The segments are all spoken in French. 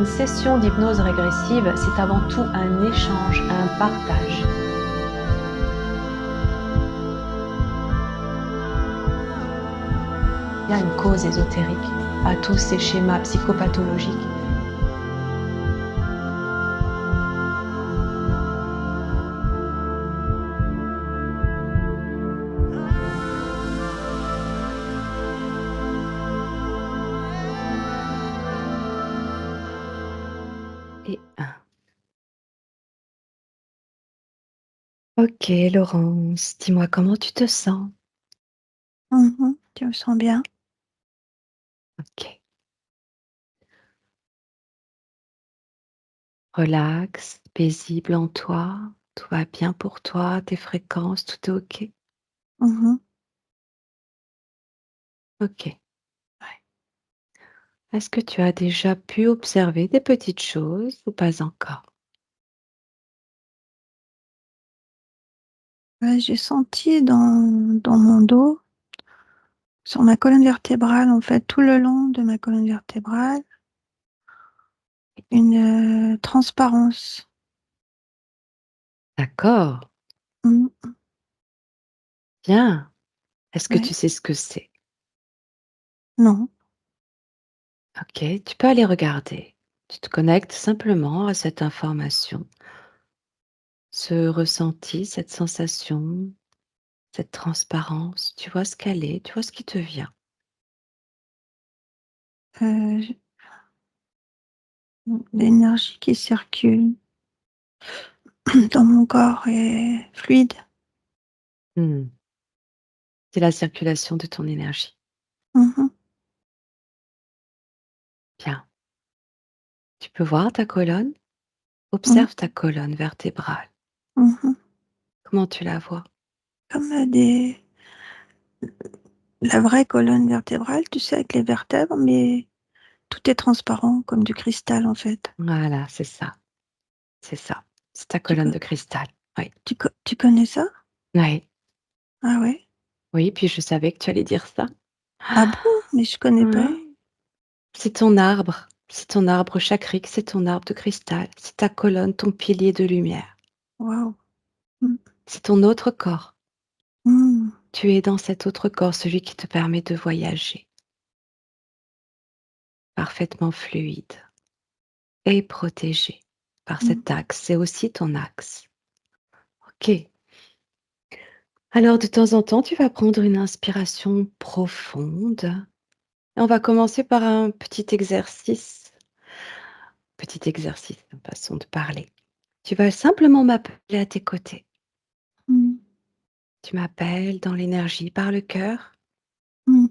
Une session d'hypnose régressive, c'est avant tout un échange, un partage. Il y a une cause ésotérique à tous ces schémas psychopathologiques. Et un. Ok, Laurence, dis-moi comment tu te sens? Tu me sens bien? Ok. Relax, paisible en toi, tout va bien pour toi, tes fréquences, tout est ok? Mhm. Ok. Ouais. Est-ce que tu as déjà pu observer des petites choses ou pas encore? Ouais, j'ai senti dans mon dos, sur ma colonne vertébrale, en fait, tout le long de ma colonne vertébrale, une transparence. D'accord, Mhm. bien. Est-ce que tu Ouais. sais ce que c'est? Non. Ok, tu peux aller regarder. Tu te connectes simplement à cette information, ce ressenti, cette sensation, cette transparence. Tu vois ce qu'elle est, tu vois ce qui te vient. Euh, j- L'énergie qui circule dans mon corps est fluide. Hmm, c'est la circulation de ton énergie. Mhm. Bien. Tu peux voir ta colonne? Mhm. Observe ta colonne vertébrale. Mhm. Comment tu la vois? Comme la vraie colonne vertébrale, tu sais, avec les vertèbres, mais tout est transparent, comme du cristal, en fait. Voilà, c'est ça. C'est ça. C'est ta Tu, colonne co- de cristal. Oui. tu connais ça? Oui. Ah ouais? Oui, puis je savais que tu allais dire ça. Ah bon? Mais je connais pas. Hein? C'est ton arbre. C'est ton arbre chakrique, c'est ton arbre de cristal. C'est ta colonne, ton pilier de lumière. Waouh. Mm. C'est ton autre corps. Mm. Tu es dans cet autre corps, celui qui te permet de voyager, parfaitement fluide et protégé par Mm. cet axe. C'est aussi ton axe. Ok. Alors de temps en temps, tu vas prendre une inspiration profonde. Et on va commencer par un petit exercice. Petit exercice, façon de parler. Tu vas simplement m'appeler à tes côtés. Mm. Tu m'appelles dans l'énergie par le cœur. Mm.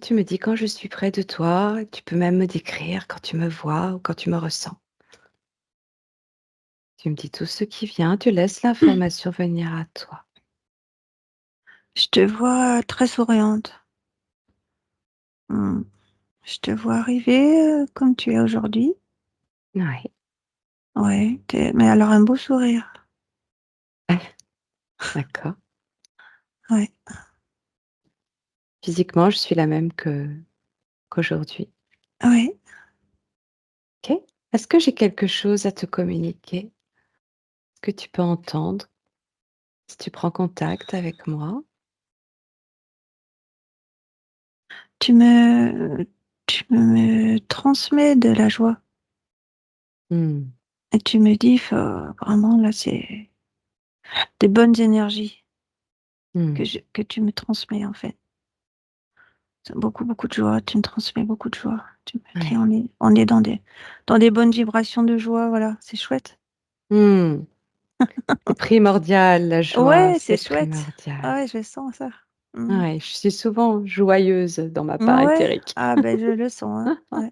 Tu me dis quand je suis près de toi. Tu peux même me décrire quand tu me vois ou quand tu me ressens. Tu me dis tout ce qui vient. Tu laisses l'information venir à toi. Je te vois très souriante. Mm. Je te vois arriver comme tu es aujourd'hui. Oui. Ouais, mais alors un beau sourire. D'accord. Ouais. Physiquement, je suis la même que qu'aujourd'hui. Ouais. Ok. Est-ce que j'ai quelque chose à te communiquer? Est-ce que tu peux entendre si tu prends contact avec moi? Tu me, tu me transmets de la joie. Hmm. Et tu me dis, vraiment, là, c'est des bonnes énergies Hmm. que tu me transmets, en fait. C'est beaucoup, beaucoup de joie. Tu me transmets beaucoup de joie. Tu me dis, Ouais. on est dans des bonnes vibrations de joie. Voilà, c'est chouette. Hmm. C'est primordial, la joie, Ouais, c'est c'est chouette. primordial. Ah ouais, je sens ça. Mm. Ouais, je suis souvent joyeuse dans ma part Ouais, éthérique. ah ben je le sens, hein. Ouais.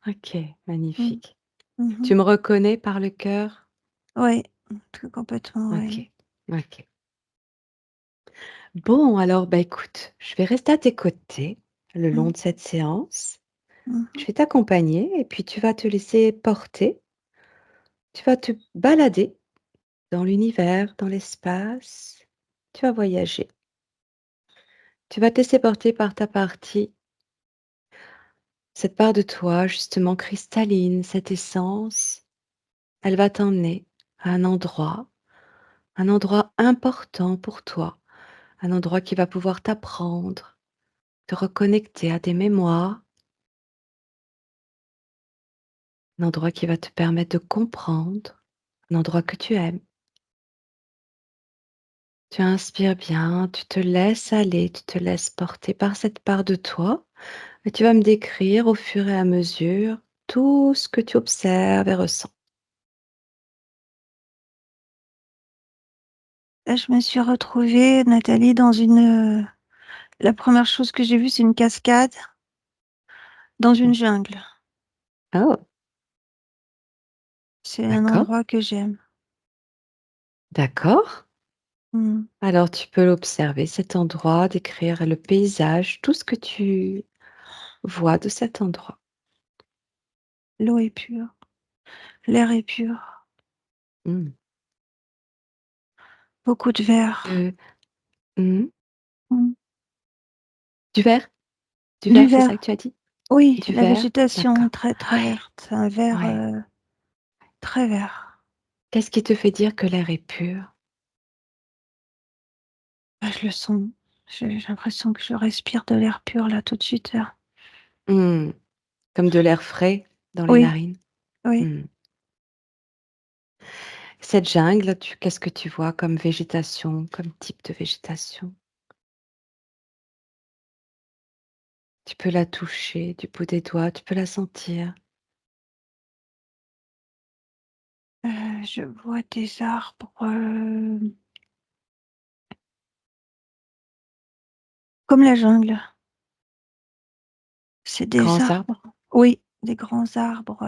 OK, Mm. magnifique. Mhm. Tu me reconnais par le cœur? Ouais, tout complètement, ouais. OK, OK. Bon, alors, bah, écoute, je vais rester à tes côtés le long Mm. de cette séance. Je Mhm. vais t'accompagner et puis tu vas te laisser porter. Tu vas te balader dans l'univers, dans l'espace. Tu vas voyager. Tu vas te laisser porter par ta partie Cette part de toi, justement cristalline, cette essence, elle va t'emmener à un endroit important pour toi, un endroit qui va pouvoir t'apprendre, te reconnecter à des mémoires, un endroit qui va te permettre de comprendre, un endroit que tu aimes. Tu inspires bien, tu te laisses aller, tu te laisses porter par cette part de toi et tu vas me décrire au fur et à mesure tout ce que tu observes et ressens. Là, je me suis retrouvée, Nathalie, dans une, la première chose que j'ai vue, c'est une cascade dans une Mmh. jungle. Oh, C'est un d'accord, endroit que j'aime. d'accord. Mmh. Alors tu peux l'observer, cet endroit, décrire le paysage, tout ce que tu vois de cet endroit. L'eau est pure, l'air est pur, Mmh. beaucoup de verre. Heu, mmh, Mmh. du vert? Du Du vert, c'est ça que vert, tu as dit? oui, Du la vert? végétation D'accord. est très, très Ouais, verte. Un vert, ouais. très vert. Qu'est-ce qui te fait dire que l'air est pur? Bah, je le sens. J'ai l'impression que je respire de l'air pur là tout de suite là. Mmh, comme de l'air frais dans les Oui, narines? oui. Mmh. Cette jungle, tu qu'est-ce que tu vois comme végétation, comme type de végétation? Tu peux la toucher du bout des doigts, tu peux la sentir. Je vois des arbres, comme la jungle. C'est des Grands arbres? arbres. Oui, des grands arbres,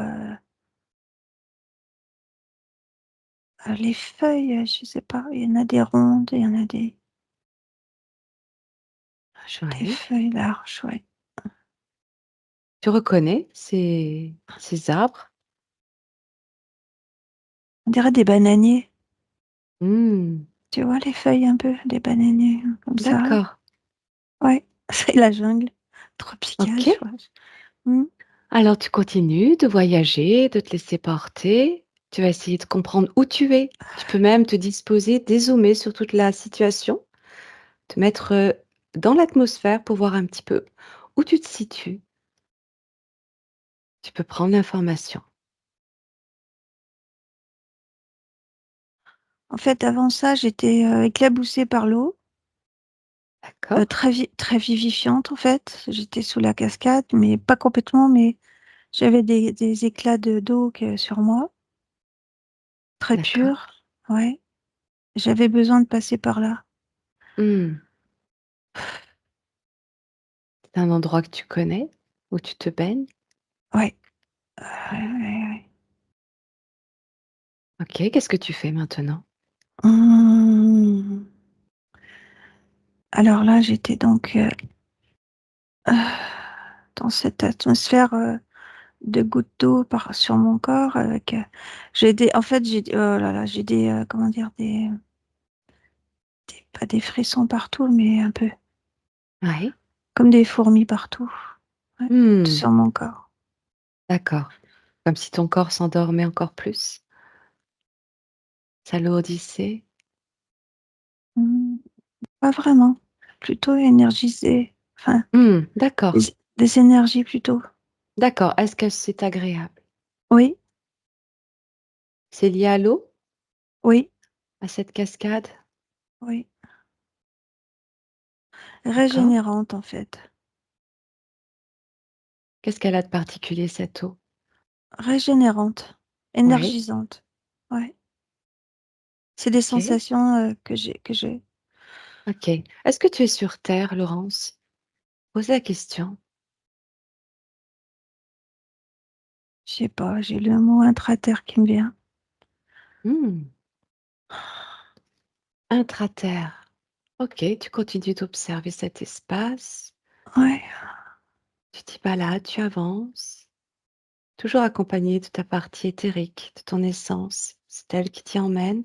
les feuilles, je sais pas, il y en a des rondes, il y en a des Oui. feuilles larges, ouais. Tu reconnais ces arbres? On dirait des bananiers. Mmh, Tu vois les feuilles un peu, des bananiers, comme ça? d'accord. Ouais, c'est la jungle tropicale, je OK. vois. Mmh. Alors tu continues de voyager, de te laisser porter. Tu vas essayer de comprendre où tu es. Tu peux même te disposer, dézoomer sur toute la situation, te mettre, dans l'atmosphère pour voir un petit peu où tu te situes. Tu peux prendre l'information. En fait, avant ça, j'étais, éclaboussée par l'eau, D'accord, très vivifiante, en fait. J'étais sous la cascade, mais pas complètement, mais j'avais des éclats de d'eau que sur moi, très d'accord. purs, ouais. J'avais besoin de passer par là. Mmh. C'est un endroit que tu connais, où tu te baignes? Ouais, ouais, ouais, ouais. OK, qu'est-ce que tu fais maintenant? Mmh. Alors là, j'étais donc, dans cette atmosphère, de gouttes d'eau par sur mon corps avec, j'ai des en fait, j'ai oh là là, j'ai des, comment dire? Des pas des frissons partout, mais un peu Oui. comme des fourmis partout, ouais, Mmh, sur mon corps. d'accord. Comme si ton corps s'endormait encore plus? S'alourdissait? Mmh, pas vraiment, plutôt énergisé, enfin, Mmh, d'accord, des énergies plutôt. d'accord. Est-ce que c'est agréable? Oui, C'est lié à l'eau? oui, À cette cascade? oui, D'accord. régénérante en fait, Qu'est-ce qu'elle a de particulier cette eau? régénérante, Oui, énergisante, ouais. C'est des OK, sensations, que j'ai. OK. Est-ce que tu es sur terre, Laurence? Pose la question. Je sais pas, j'ai le mot intraterre qui me vient. Mmh, intraterre. OK, tu continues d'observer cet espace. Ouais, Tu t'y balades, tu avances, toujours accompagné de ta partie éthérique, de ton essence. C'est elle qui t'y emmène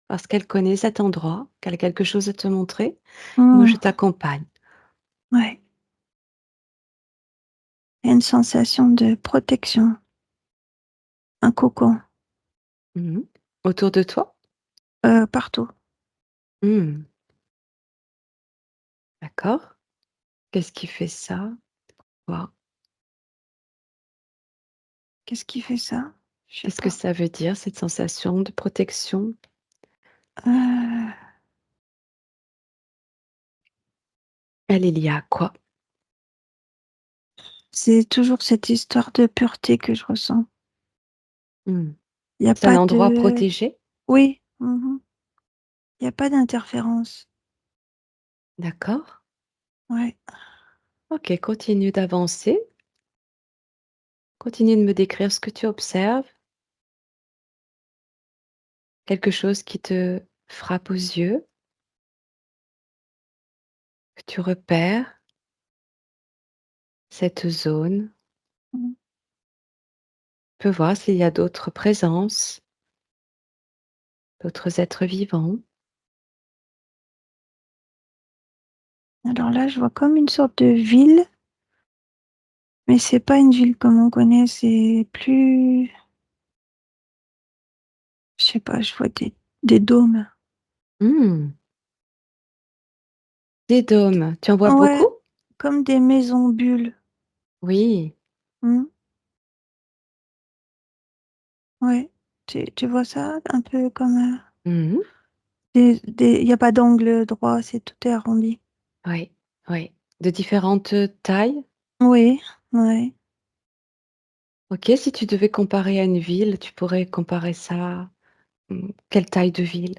parce qu'elle connaît cet endroit, qu'elle a quelque chose à te montrer. Et moi, je mmh, t'accompagne. ouais. Il y a une sensation de protection, un cocon, Mmh. Autour de toi? partout. Mmh. D'accord. Qu'est-ce qui fait ça? Toi? Qu'est-ce qui fait ça? Je sais Qu'est-ce que pas. ça veut dire, cette sensation de protection? Heu, Elle est liée à quoi? c'est toujours cette histoire de pureté que je ressens. Mmh. Il y a C'est un pas endroit de protégé? oui, mmh il y a pas d'interférence. D'accord. Ouais. OK, continue d'avancer. Continue de me décrire ce que tu observes. Quelque chose qui te frappe aux yeux, que tu repères, cette zone. Mmh. Tu peux voir s'il y a d'autres présences, d'autres êtres vivants. Alors là, je vois comme une sorte de ville, mais c'est pas une ville comme on connaît, c'est plus je sais pas, je vois des dômes. Mmh, des dômes, tu en vois Ouais, beaucoup? comme des maisons bulles. Oui. Mmh. Ouais. Tu vois ça? Un peu comme, Mmh. des il y a pas d'angle droit, c'est tout est arrondi. Oui, oui. De différentes, tailles? Oui, ouais. OK, si tu devais comparer à une ville, tu pourrais comparer ça, quelle taille de ville?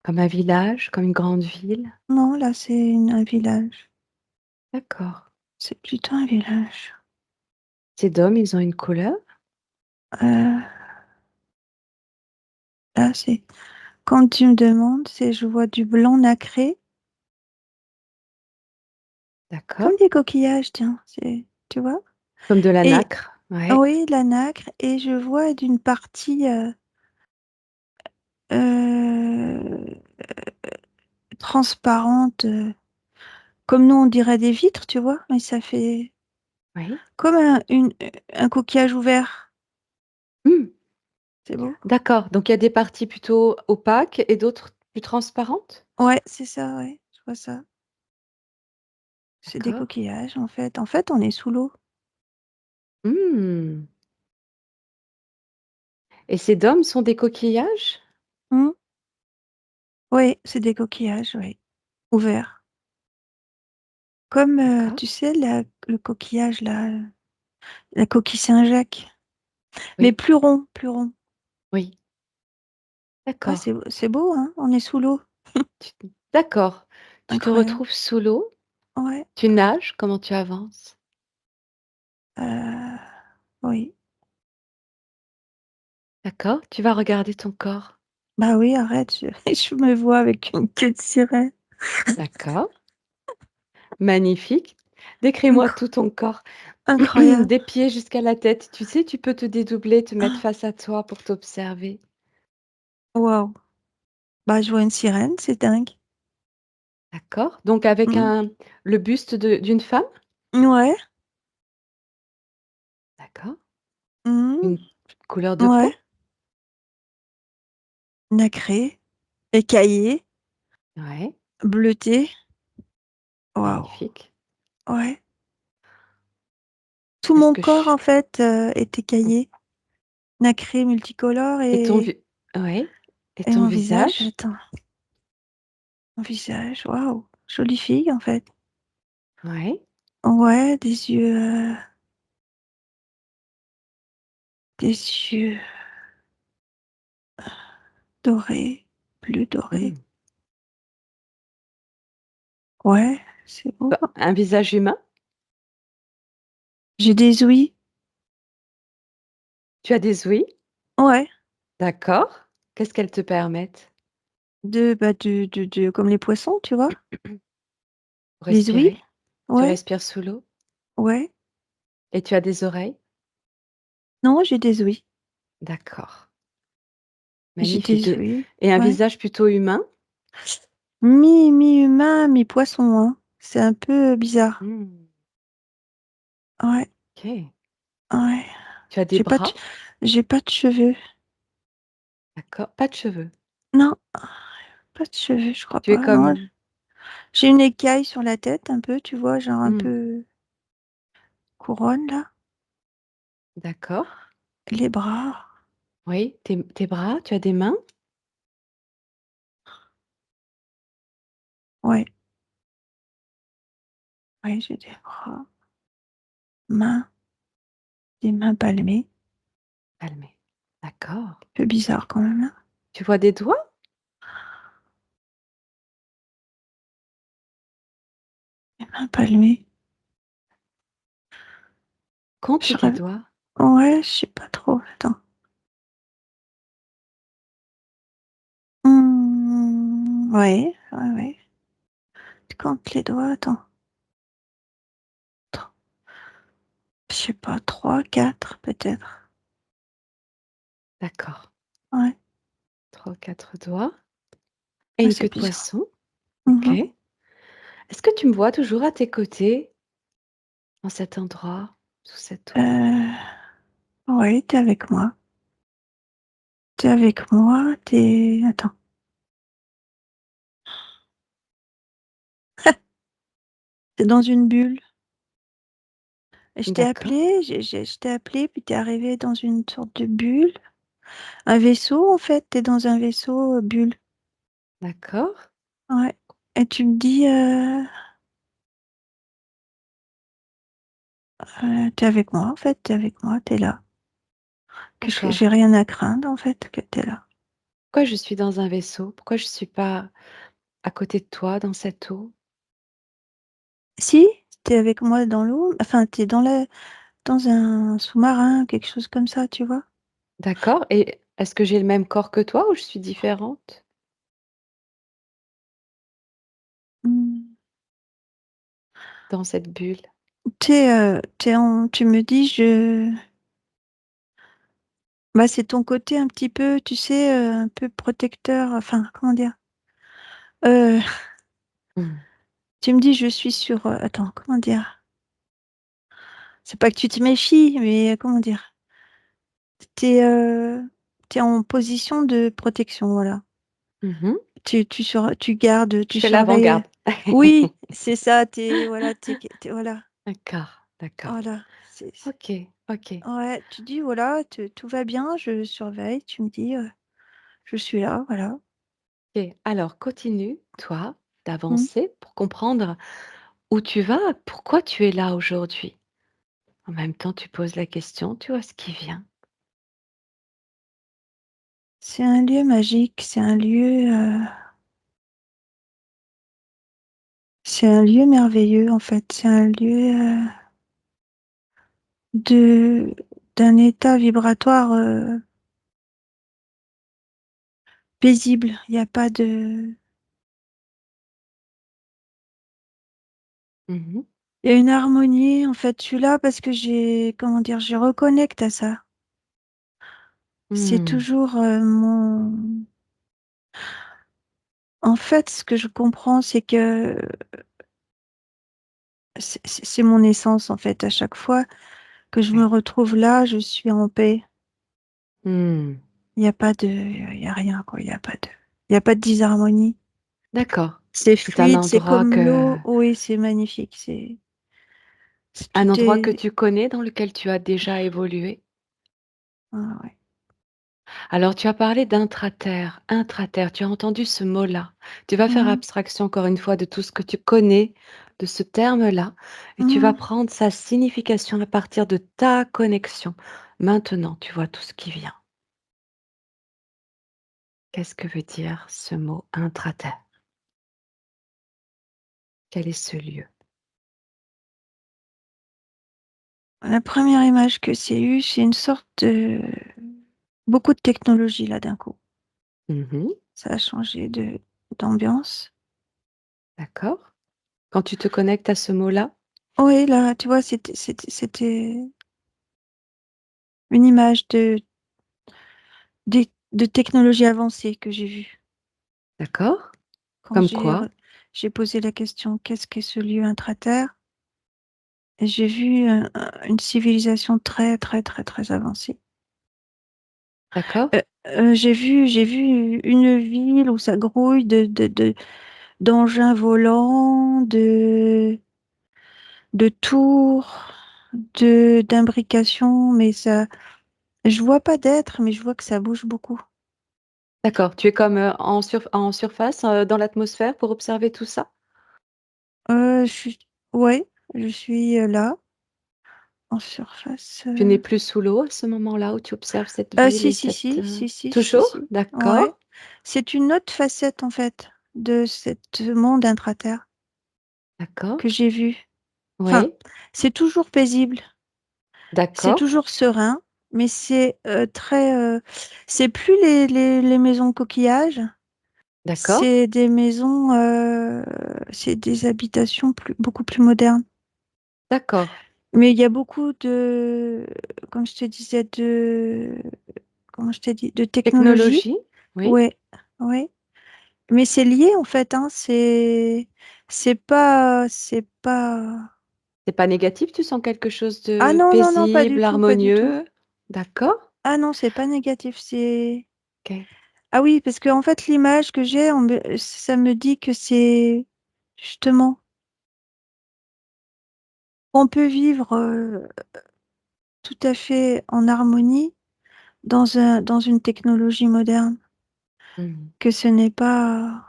Comme un village? Comme une grande ville? Non, là, c'est un village. D'accord. C'est plutôt un village. Ces dômes, ils ont une couleur? Heu, là, c'est quand tu me demandes, c'est je vois du blanc nacré, comme D'accord. des coquillages, tiens, c'est tu vois? Comme de la Et nacre? Ouais, oui, de la nacre et je vois d'une partie, heu, transparente, comme nous on dirait des vitres, tu vois? Mais ça fait oui. comme un coquillage ouvert. Mmh. C'est beau? D'accord, donc il y a des parties plutôt opaques et d'autres plus transparentes? Ouais, c'est ça, ouais, je vois ça. C'est des D'accord. coquillages, en fait. En fait, on est sous l'eau. Mmh, et ces dômes sont des coquillages? Mmh. Oui, c'est des coquillages, oui, ouverts. Comme, D'accord. tu sais, le coquillage là, la coquille Saint-Jacques, mais Oui, plus rond, plus rond. oui, Ouais, d'accord. c'est beau, hein? On est sous l'eau. Tu d'accord. Tu te Incroyable. retrouves sous l'eau, Ouais, tu nages, comment tu avances? heu, oui. D'accord, tu vas regarder ton corps. Bah oui, arrête, je je me vois avec une queue de sirène. D'accord, magnifique. Décris-moi Incr tout ton corps, incroyable. des pieds jusqu'à la tête. Tu sais, tu peux te dédoubler, te mettre face à toi pour t'observer. Waouh! Bah, je vois une sirène, c'est dingue. D'accord, donc avec Mmh. un le buste de d'une femme? Ouais. D'accord. Mmh. Une couleur de Ouais. peau? Nacré, écaillé, Ouais, bleuté. Waouh! magnifique. Ouais. Tout Est-ce mon que corps, ch en fait, est écaillé, nacré, multicolore et ton vi ouais, et et ton mon visage, visage? attends, mon visage, waouh! Jolie fille, en fait. Ouais, Ouais, des yeux dorés, bleu doré. mmh. Ouais, c'est beau. Bah, un visage humain? J'ai des ouïes. Tu as des ouïes? Ouais, D'accord. Qu'est-ce qu'elles te permettent? bah, comme les poissons, tu vois? Pour Les ouïes. respirer? Tu Ouais, respires sous l'eau? ouais. Et tu as des oreilles? Non, j'ai des ouïes. D'accord, J'ai magnifique des de ouïes, et un ouais. visage plutôt humain? Mi-humain, mi-poisson, hein. C'est un peu bizarre. Mmh. Ouais, OK. ouais. Tu as des J'ai pas de, bras? j'ai pas de cheveux. D'accord. Pas de cheveux. Non, pas de cheveux, je crois Tu es pas. Non, comme j'ai une écaille sur la tête, un peu, tu vois, genre un mmh, peu couronne, là. d'accord. Les bras. Oui, tes bras, tu as des mains? Ouais, ouais, j'ai des bras. Mains, des mains palmées. Palmées. D'accord. Un peu bizarre quand même, hein. Tu vois des doigts? Des mains palmées. Compte Je tes rêve. doigts. Ouais, je sais pas trop. Attends. Ouais, ouais, ouais. Tu comptes les doigts, attends. Attends. Je sais pas, trois, quatre, peut-être. D'accord. Ouais, 3 ou 4 doigts et ouais, une queue c'est de bizarre. poisson. OK. Mhm. Est-ce que tu me vois toujours à tes côtés, dans cet endroit, sous cette toile? Euh, ouais, t'es avec moi. T'es avec moi, t'es... Attends. T'es dans une bulle. Je t'ai D'accord, appelé, je t'ai appelé, puis t'es arrivé dans une sorte de bulle. Un vaisseau, en fait, t'es dans un vaisseau bulle. d'accord, Ouais. Et tu me dis, t'es avec moi, en fait, t'es avec moi, t'es là. J'ai d'accord. rien à craindre, en fait, que t'es là. Pourquoi je suis dans un vaisseau? Pourquoi je suis pas à côté de toi dans cette eau? Si, t'es avec moi dans l'eau, enfin, dans un sous-marin, quelque chose comme ça, tu vois. D'accord et est-ce que j'ai le même corps que toi ou je suis différente Hmm. dans cette bulle? Tu me dis, bah, c'est ton côté un petit peu, tu sais, un peu protecteur, enfin, comment dire? Euh, Mmh. Tu me dis, je suis sur, attends, comment dire? C'est pas que tu te méfies, mais comment dire? T'es, euh, T'es en position de protection, voilà. Mmh. Tu gardes, Je tu fais surveilles. l'avant-garde. Oui, c'est ça, voilà, voilà, D'accord, d'accord. voilà. OK, OK, Ouais, tu dis, voilà, tout va bien, je surveille, tu me dis, je suis là, voilà. OK. Alors continue, toi, Mm. d'avancer pour comprendre où tu vas, pourquoi tu es là aujourd'hui. En même temps, tu poses la question, tu vois ce qui vient. C'est un lieu magique, c'est un lieu merveilleux, en fait. C'est un lieu de, d'un état vibratoire paisible. Il n'y a pas de, Mmh. il y a une harmonie, en fait. Je suis là parce que comment dire, je reconnecte à ça. C'est Mmh. toujours en fait, ce que je comprends, c'est que c'est mon essence, en fait. À chaque fois que je me Oui. retrouve là, je suis en paix. Mmh. Il y a rien, quoi. Il y a pas de disharmonie. D'accord. C'est C'est un fluide, c'est endroit comme que l'eau. Oui, c'est magnifique. un Tout endroit que est. tu connais, dans lequel tu as déjà évolué? Ah, ouais. Alors tu as parlé d'intraterre, intraterre, tu as entendu ce mot-là. Tu vas faire Mhm, abstraction encore une fois de tout ce que tu connais de ce terme-là et tu vas mhm. prendre sa signification à partir de ta connexion. Maintenant, tu vois tout ce qui vient. Qu'est-ce que veut dire ce mot intraterre? Quel est ce lieu? La première image que c'est eu, c'est une sorte de beaucoup de technologie là d'un coup. Mmh. Ça a changé de d'ambiance. D'accord. Quand tu te connectes à ce mot-là? Oui, là, tu vois, c'était une image de technologie avancée que j'ai vue D'accord. quand Comme quoi? j'ai posé la question, qu'est-ce que ce lieu intraterre? et j'ai vu une civilisation très, très, très, très avancée. D'accord? J'ai vu une ville où ça grouille d'engins volants, de tours, d'imbrications, mais ça, je vois pas d'être, mais je vois que ça bouge beaucoup. D'accord. Tu es comme, en surface, dans l'atmosphère pour observer tout ça? Je suis, ouais, je suis là, en surface. Tu n'es plus sous l'eau à ce moment-là où tu observes cette ville Si, et si, cette, si, si, si, si, toujours? si. Ouais. D'accord. C'est une autre facette, en fait, de cet monde intraterre D'accord. que j'ai vu. Enfin, Oui. c'est toujours paisible, c'est D'accord. toujours serein, mais c'est très. C'est plus les maisons coquillages, D'accord. c'est des maisons, c'est des habitations beaucoup plus modernes. D'accord. Mais il y a beaucoup comme je te disais, comment je t'ai dit, de technologie. Technologie? Oui. Ouais, ouais. Mais c'est lié en fait, hein. C'est pas. C'est pas négatif? Tu sens quelque chose Ah de non, non, non, pas du paisible, tout, pas du tout. harmonieux? D'accord. Ah non, c'est pas négatif, c'est. OK. Ah oui, parce que en fait, l'image que j'ai, ça me dit que c'est justement, on peut vivre tout à fait en harmonie dans une technologie moderne, Mmh. que ce n'est pas.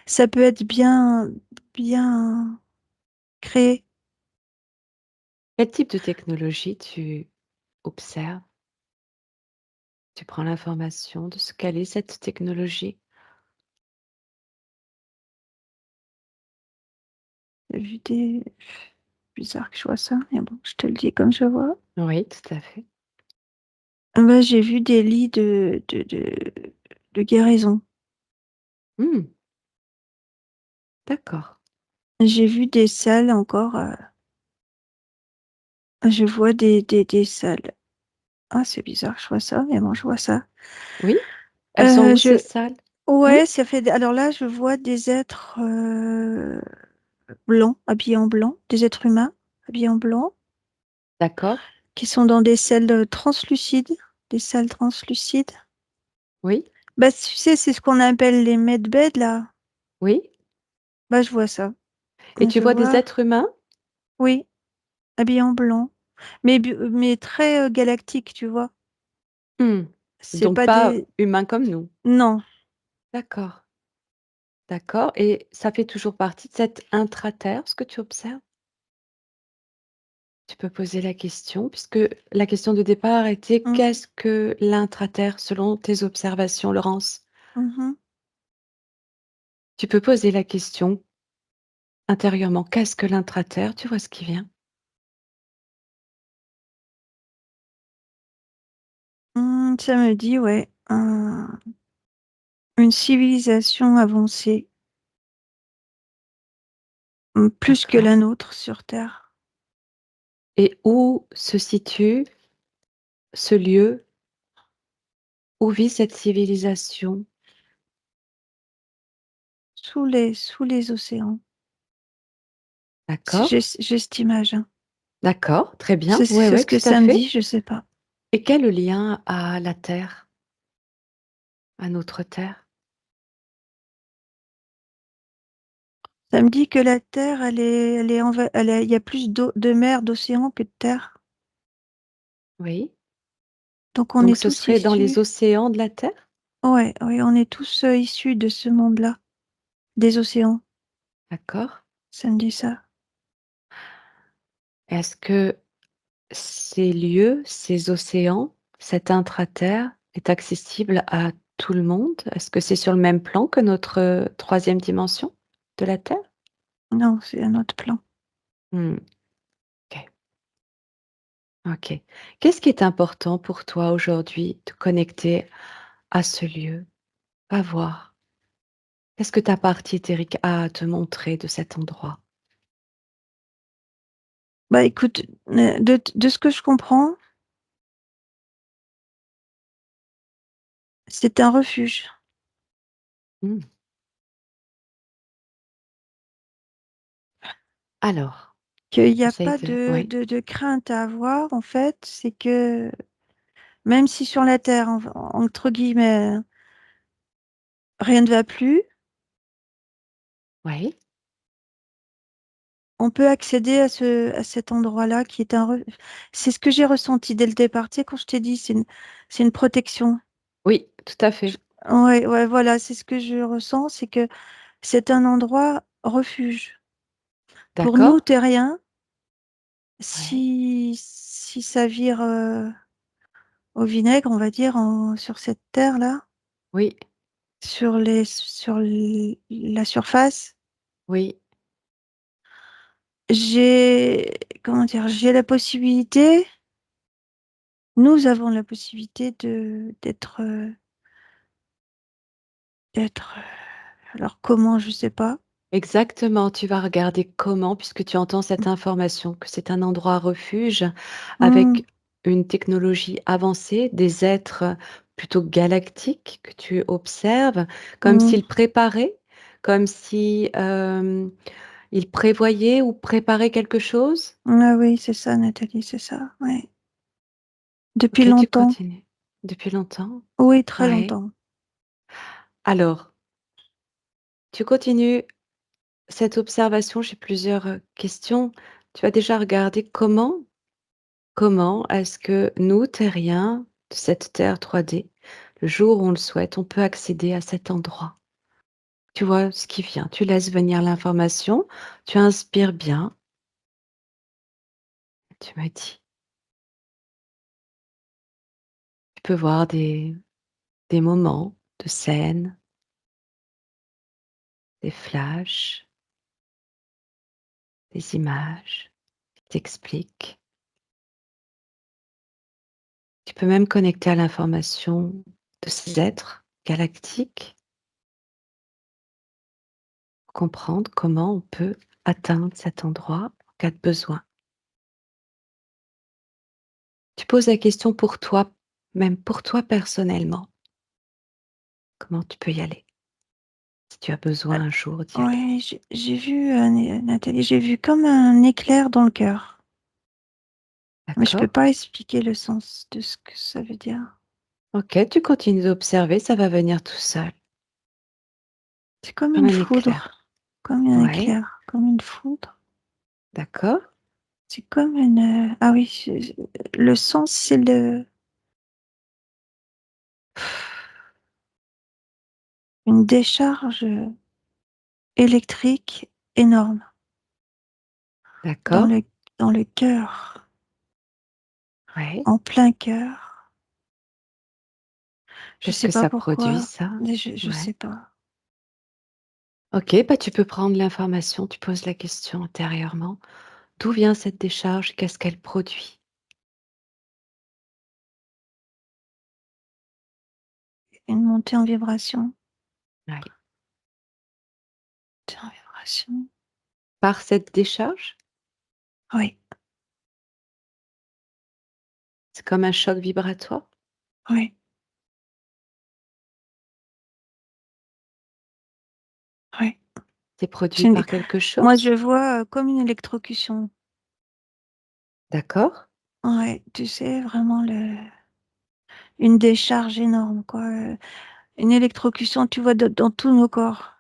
Ça peut être bien, bien créé. Quel type de technologie tu observes? Tu prends l'information de ce qu'elle est cette technologie? J'ai vu des. Bizarre que je vois ça, mais bon, je te le dis comme je vois. Oui, tout à fait. Bah, j'ai vu des lits de guérison. Mmh. D'accord. J'ai vu des salles encore. Je vois des salles. Ah, c'est bizarre que je vois ça, mais bon, je vois ça. Oui? Elles sont où ces Je... salles? Oui? Ouais, ça fait. Alors là, je vois des êtres blancs, habillés en blanc, des êtres humains habillés en blanc, D'accord. qui sont dans des salles translucides, des salles translucides. Oui? Bah, tu sais, c'est ce qu'on appelle les medbeds, là. Oui? Bah, je vois ça. Et tu Je vois des vois, êtres humains? oui, habillés en blanc. Mais très galactiques, tu vois. Mmh. C'est Donc pas pas des. humains comme nous? Non. D'accord, d'accord, et ça fait toujours partie de cet intraterre, ce que tu observes? Tu peux poser la question puisque la question de départ était: Mhm, «Qu'est-ce que l'intraterre selon tes observations, Laurence?» mhm. Tu peux poser la question intérieurement: «Qu'est-ce que l'intraterre?» Tu vois ce qui vient. Ça me dit, ouais, une civilisation avancée, plus que D'accord, la nôtre sur Terre, et où se situe ce lieu? Où vit cette civilisation? sous les océans. D'accord, J'ai cette image, hein. d'accord, très bien. Ouais, C'est ouais, ce que tout à ça me dit, fait, je sais pas. et quel lien à la Terre, à notre Terre? Ça me dit que la Terre, il y a plus de mer, d'océans que de terre. Oui, Donc on donc est ce tous serait dans les issus. océans de la Terre? Ouais, oui, on est tous issus de ce monde-là, des océans. D'accord. Ça me dit ça. Est-ce que ces lieux, ces océans, cet intraterre est accessible à tout le monde? Est-ce que c'est sur le même plan que notre, 3e dimension de la Terre? Non, c'est un autre plan. Mmh, OK, OK. Qu'est-ce qui est important pour toi aujourd'hui de connecter à ce lieu? Va voir. Qu'est-ce que ta partie éthérique a à te montrer de cet endroit? Bah écoute, de ce que je comprends, c'est un refuge. Mmh. Alors? qu'il n'y a Essaye pas de oui, de crainte à avoir, en fait, c'est que même si sur la Terre, entre guillemets, rien ne va plus, oui, on peut accéder à cet endroit-là qui est c'est ce que j'ai ressenti dès le départ. Tu sais, quand je t'ai dit, c'est une protection. oui, tout à fait. Ouais, ouais, voilà, c'est ce que je ressens, c'est que c'est un endroit refuge. Pour nous, D'accord? terriens, Ouais, si ça vire au vinaigre, on va dire, sur cette terre-là, oui, la surface, oui, j'ai, comment dire, j'ai la possibilité, nous avons la possibilité alors comment, je sais pas. exactement. Tu vas regarder comment, puisque tu entends cette information, que c'est un endroit refuge Hmm, avec une technologie avancée, des êtres plutôt galactiques que tu observes, comme hmm. s'ils préparaient, comme si, ils prévoyaient ou préparaient quelque chose? Ah oui, c'est ça, Nathalie, c'est ça, ouais. Depuis OK, tu longtemps. continues. Depuis longtemps? Oui, très Ouais. longtemps. Alors, tu continues cette observation, j'ai plusieurs, questions. Tu as déjà regardé comment est-ce que nous, terriens de cette terre 3D, le jour où on le souhaite, on peut accéder à cet endroit? Tu vois ce qui vient, tu laisses venir l'information, tu inspires bien, tu me dis. Tu peux voir des moments de scènes, des flashs, des images qui t'expliquent. Tu peux même connecter à l'information de ces êtres galactiques pour comprendre comment on peut atteindre cet endroit en cas de besoin. Tu poses la question pour toi, même pour toi personnellement. Comment tu peux y aller si tu as besoin un jour d'y aller? Oui, j'ai vu, Nathalie, j'ai vu comme un éclair dans le cœur. Mais je peux D'accord? pas expliquer le sens de ce que ça veut dire. OK, tu continues d'observer, ça va venir tout seul, C'est comme comme une un éclair. foudre, comme un Ouais, éclair, comme une foudre. d'accord, C'est comme une... Ah oui, le sens, c'est une décharge électrique énorme dans d'accord, le cœur, ouais. en plein cœur. Je Qu'est-ce sais que pas ça produit pourquoi, ça? mais je Ouais. sais pas. OK, bah, tu peux prendre l'information, tu poses la question intérieurement. D'où vient cette décharge? Qu'est-ce qu'elle produit? Une montée en vibration. Ouais. Montée en vibration. Par cette décharge? Oui, C'est comme un choc vibratoire? oui, oui. C'est C'est produit une- par quelque Moi, chose? je vois comme une électrocution. D'accord, Ouais, tu sais, vraiment une décharge énorme, quoi. Une électrocution, tu vois, dans tous nos corps.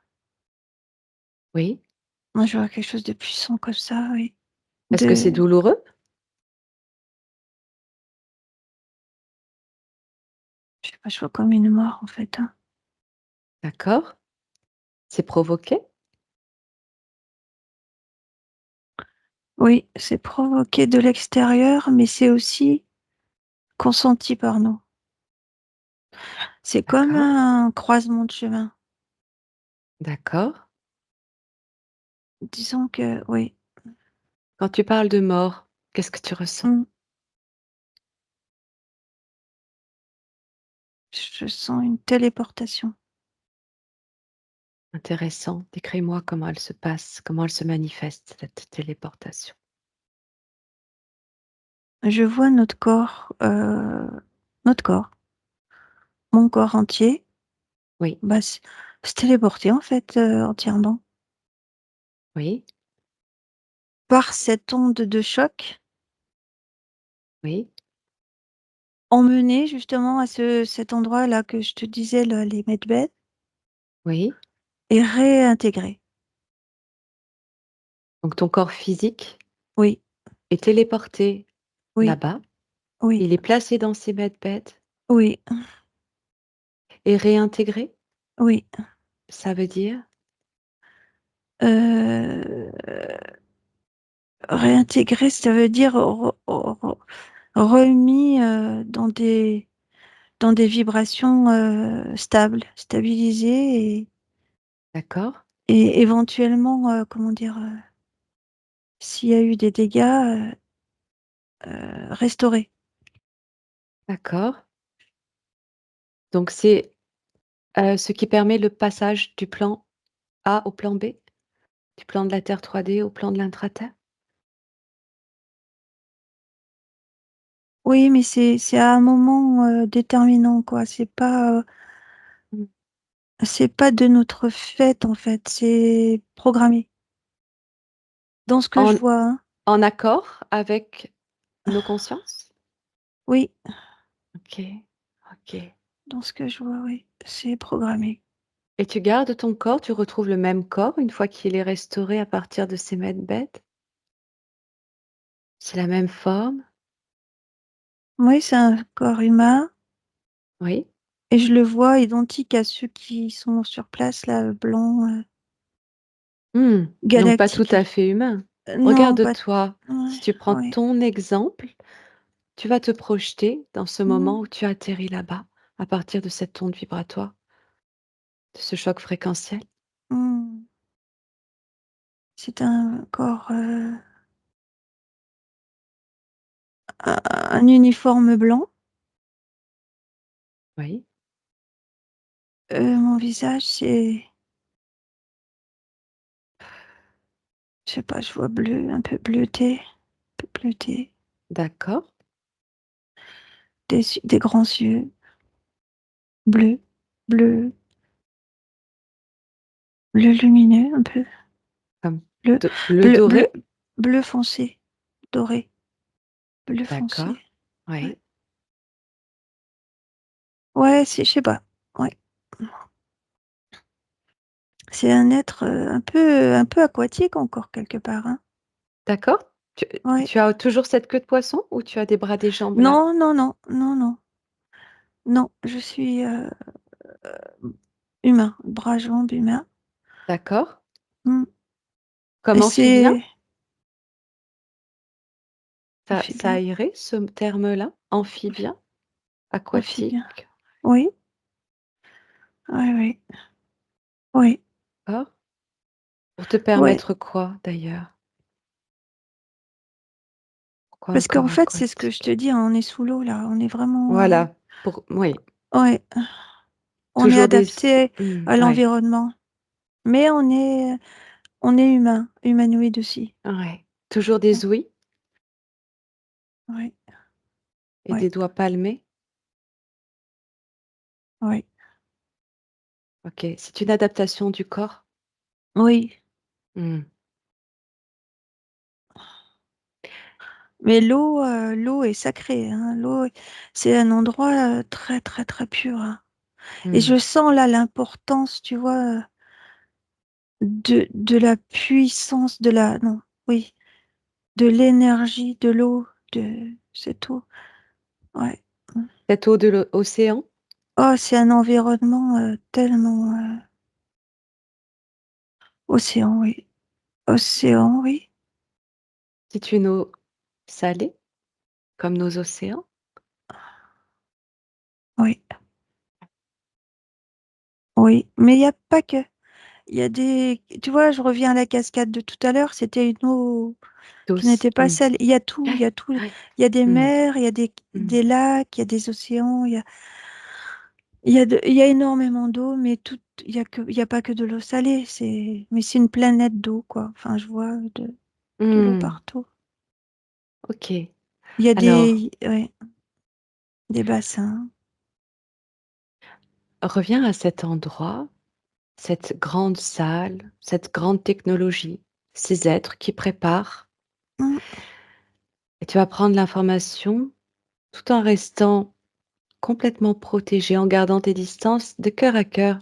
oui. Moi, je vois quelque chose de puissant comme ça, oui. Est-ce que De, c'est douloureux? je sais pas, je vois comme une mort, en fait, hein. D'accord. C'est provoqué? Oui, c'est provoqué de l'extérieur, mais c'est aussi consenti par nous. C'est comme D'accord, un croisement de chemin. d'accord. Disons que, oui, Quand tu parles de mort, qu'est-ce que tu ressens? mm, je sens une téléportation. Intéressant. Décris-moi comment elle se passe, comment elle se manifeste, cette téléportation. Je vois notre corps, mon corps entier, Oui, bah, se téléporter, en fait, entièrement. oui, par cette onde de choc, Oui, emmener justement à cet endroit-là que je te disais, là, les medbeds, oui. et réintégrer. Donc ton corps physique Oui, est téléporté oui, là-bas. oui, Il est placé dans ces medbeds oui, et réintégré? oui. Ça veut dire? Euh, Réintégrer, ça veut dire remis dans des vibrations stables, stabilisées D'accord, et éventuellement, comment dire, s'il y a eu des dégâts, restaurés. d'accord. Donc c'est, ce qui permet le passage du plan A au plan B? Du plan de la Terre 3D au plan de l'intraterre? Oui, mais c'est à un moment déterminant, quoi. Mmh. C'est pas de notre fait, en fait. C'est programmé. Dans ce que je En vois, hein. en accord avec nos consciences? Oui, OK, OK. dans ce que je vois, oui. C'est programmé. Et tu gardes ton corps, tu retrouves le même corps une fois qu'il est restauré à partir de ces medbeds? C'est la même forme? Oui, c'est un corps humain. Oui? Et je le vois identique à ceux qui sont sur place, là, blanc, Mmh, donc pas tout à galactique. fait humain. Non, pas. Regarde-toi, Ouais, si tu prends ouais. ton exemple, tu vas te projeter dans ce moment Mm, où tu atterris là-bas, à partir de cette onde vibratoire, de ce choc fréquentiel. mm. C'est un corps, un uniforme blanc. Oui, Mon visage, je sais pas, je vois bleu, un peu bleuté, un peu bleuté. d'accord, Des grands yeux, bleus, bleu, bleu lumineux, un peu. comme Bleu, bleu bleu, bleu, doré? bleu foncé, doré, bleu D'accord, foncé. Ouais, oui, ouais, je sais pas. Ouais. C'est un être, un peu aquatique encore quelque part, hein. d'accord. Tu Ouais. tu as toujours cette queue de poisson ou tu as des bras, des jambes là? Non, non, non, non, non, non, je suis, humain, bras, jambes, humain. D'accord. Mmh. Et Comme amphibien? c'est Ça amphibien, irait ce terme-là? Amphibien? amphibien. Aquatique? Oui, oui, oui, oui, D'accord. Pour te ouais. permettre quoi d'ailleurs? Pourquoi un Parce qu'en corps fait, c'est ce que je te aquatique? dis, hein, on est sous l'eau là, on est vraiment, Voilà, pour oui, ouais, on est toujours des adapté à ouais, l'environnement, mais on est humain, humanoïde aussi. ouais. Toujours Ouais, des ouïes ouais, et ouais, des doigts palmés? ouais. OK, c'est une adaptation du corps? Oui, Mmh. mais l'eau est sacrée, hein. C'est un endroit, très, très, très pur, hein. Et Mmh. je sens là l'importance, tu vois, de la puissance non, oui, de l'énergie de l'eau, de cette eau. Ouais. Mmh. Cette eau de l'océan? Oh, c'est un environnement, tellement, océan, oui. Océan, oui, C'est une eau salée, comme nos océans? oui, oui, mais il y a pas que. Il y a des Tu vois, je reviens à la cascade de tout à l'heure, c'était une eau qui Douce? n'était pas Mmh. salée. Il y a tout. Ouais. Il y a des Mmh. mers, il y a Mmh. des lacs, il y a des océans, il y a énormément d'eau, mais il y a pas que de l'eau salée, mais c'est une planète d'eau, quoi. Enfin, je vois de l'eau Mmh. partout. OK. Il y a Alors, ouais, des bassins. reviens à cet endroit, cette grande salle, cette grande technologie, ces êtres qui préparent. Mmh. Et tu vas prendre l'information tout en restant complètement protégé, en gardant tes distances de cœur à cœur.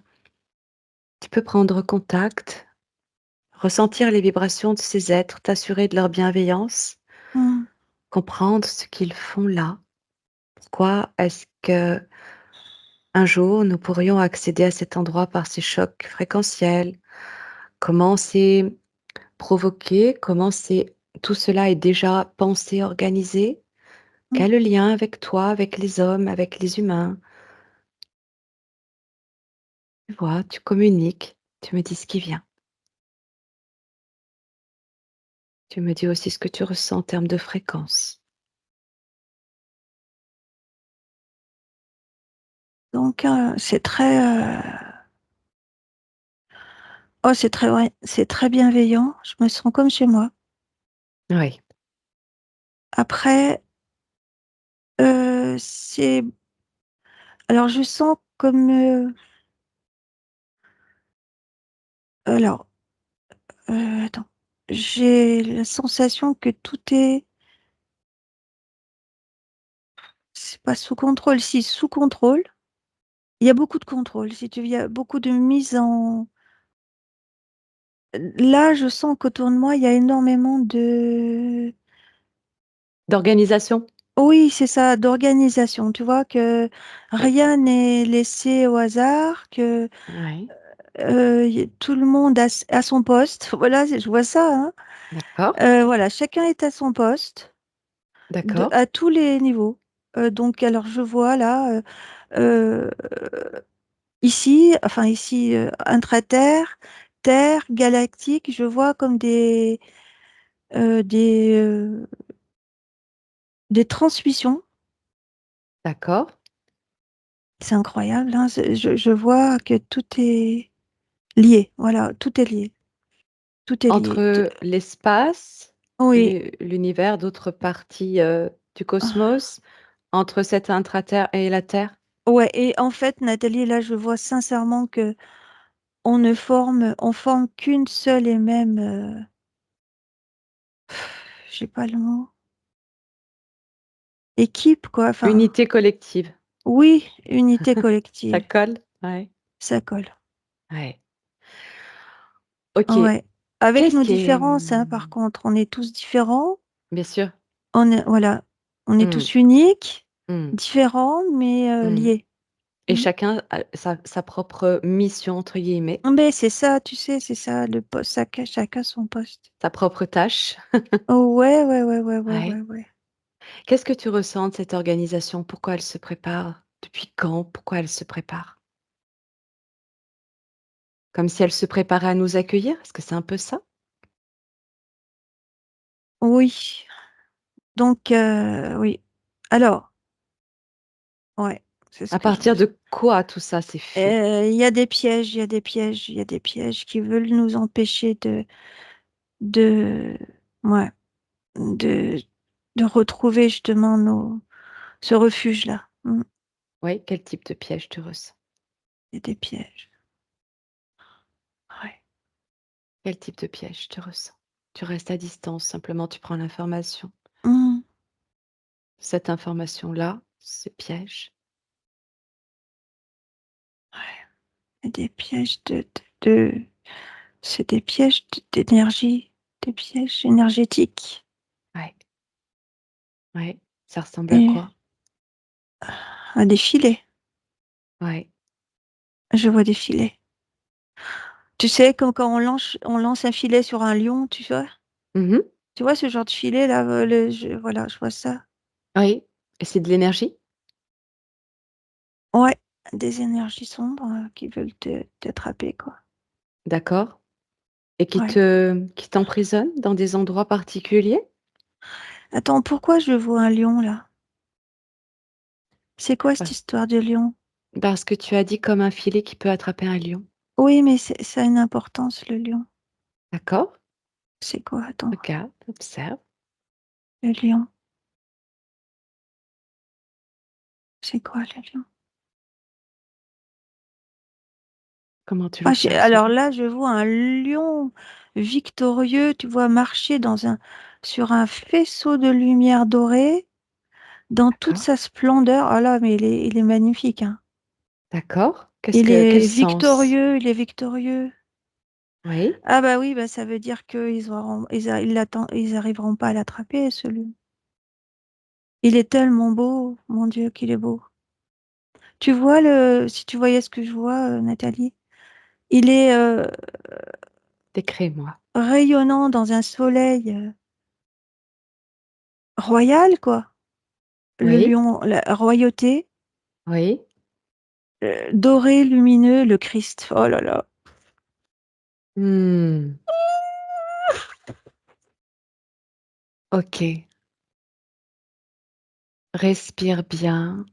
Tu peux prendre contact, ressentir les vibrations de ces êtres, t'assurer de leur bienveillance, Mmh. comprendre ce qu'ils font là. Pourquoi est-ce que un jour nous pourrions accéder à cet endroit par ces chocs fréquentiels? Comment c'est provoqué? Comment c'est tout cela est déjà pensé, organisé? Mmh. Quel lien avec toi, avec les hommes, avec les humains? Tu vois, tu communiques, tu me dis ce qui vient. Tu me dis aussi ce que tu ressens en termes de fréquence. Donc c'est très, oh, c'est très ouais, c'est très bienveillant. Je me sens comme chez moi. Oui, Après, c'est alors je sens comme, alors, attends, j'ai la sensation que tout est c'est pas sous contrôle, si, sous contrôle. Il y a beaucoup de contrôle, si tu veux, il y a beaucoup de mise en là, je sens qu'autour de moi, il y a énormément de d'organisation? oui, c'est ça, d'organisation, tu vois? Que Oui. rien n'est laissé au hasard, que, Oui, y tout le monde a son poste. Voilà, je vois ça, hein. d'accord, Voilà, chacun est à son poste, de d'accord, à tous les niveaux. Donc alors je vois là, heu, ici, enfin ici, intraterre, terre, galactique, je vois comme heu, des, heu, des transmissions. d'accord. C'est incroyable, hein, je vois que tout est lié, voilà, tout est lié, tout est lié. T Entre l'espace, Oui, l'univers, d'autres parties, du ah, cosmos, entre cette intraterre et la Terre? ouais et en fait, Nathalie, là, je vois sincèrement que on forme qu'une seule et même, j'ai pas le mot, équipe, quoi, enfin, Unité collective. oui, unité Ça collective, colle? Ouais, ça colle. ouais. OK. Ouais, avec Qu'est-ce nos qui est, différences, hein, par contre, on est tous différents, bien sûr. on est voilà, on est Mmh, tous uniques, mmh, différents, mais mmh, liés. et Mmh. chacun a sa propre «mission» entre guillemets, Mais c'est ça, tu sais, c'est ça, le poste, chacun son poste. sa propre tâche. Oh, ouais, ouais, ouais, ouais, ouais, Ouais. ouais, ouais. Qu'est-ce que tu ressens de cette organisation? Pourquoi elle se prépare? Depuis quand? Pourquoi elle se prépare? Comme si elle se préparait à nous accueillir? Est-ce que c'est un peu ça? Oui, donc oui. Alors, ouais, c'est ce À que je partir ressens. de quoi tout ça s'est fait? Il y a des pièges, il y a des pièges, il y a des pièges qui veulent nous empêcher de ouais, de de retrouver justement ce refuge-là. Mmh. Oui, quel type de piège tu ressens? Il y a des pièges. Ouais. Quel type de piège tu ressens? Tu restes à distance, simplement tu prends l'information. Mmh. Cette information-là, c'est piège. Ouais. Il y a des pièges de c'est des pièges d'énergie, des pièges énergétiques Ouais, ouais. Ça ressemble à et quoi? à des filets. Ouais. Je vois des filets. Tu sais, comme quand on lance un filet sur un lion, tu vois? Mmh. Tu vois ce genre de filet là, le je voilà, je vois ça. Oui, et c'est de l'énergie? Ouais, des énergies sombres, qui veulent t'attraper quoi. D'accord, et Ouais. qui t'emprisonnent dans des endroits particuliers? Attends, pourquoi je vois un lion là? C'est quoi cette Parce histoire de lion? parce que tu as dit comme un filet qui peut attraper un lion. Oui, mais ça a une importance le lion. D'accord, C'est quoi? Attends, regarde, observe. le lion, c'est quoi le lion? Comment tu Ah, l'observes ce alors lion? là, je vois un lion victorieux, tu vois, marcher dans un sur un faisceau de lumière dorée dans toute D'accord. sa splendeur. Ah là, mais il est magnifique, hein. D'accord. Il Quel est sens? victorieux, il est victorieux. Oui. Ah bah oui, bah ça veut dire ils arriveront pas à l'attraper, celui. Il est tellement beau, mon Dieu, qu'il est beau. Tu vois si tu voyais ce que je vois, Nathalie, il est Décris-moi. rayonnant dans un soleil royal, quoi. Le Oui. lion, la royauté, Oui. doré, lumineux, le Christ. Oh là là. Hmm. Ok. Respire bien.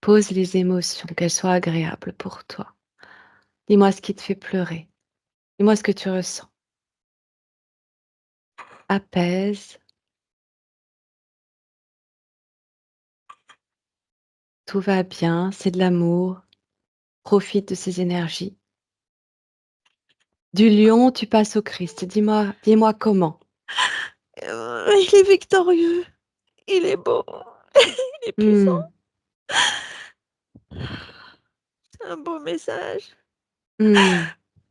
Pose les émotions, qu'elles soient agréables pour toi. Dis-moi ce qui te fait pleurer. Dis-moi ce que tu ressens. Apaise. Tout va bien. C'est de l'amour. Profite de ces énergies. Du lion, tu passes au Christ. Dis-moi comment. Il est victorieux, il est beau, il est puissant. Hmm. C'est un beau message, Hmm.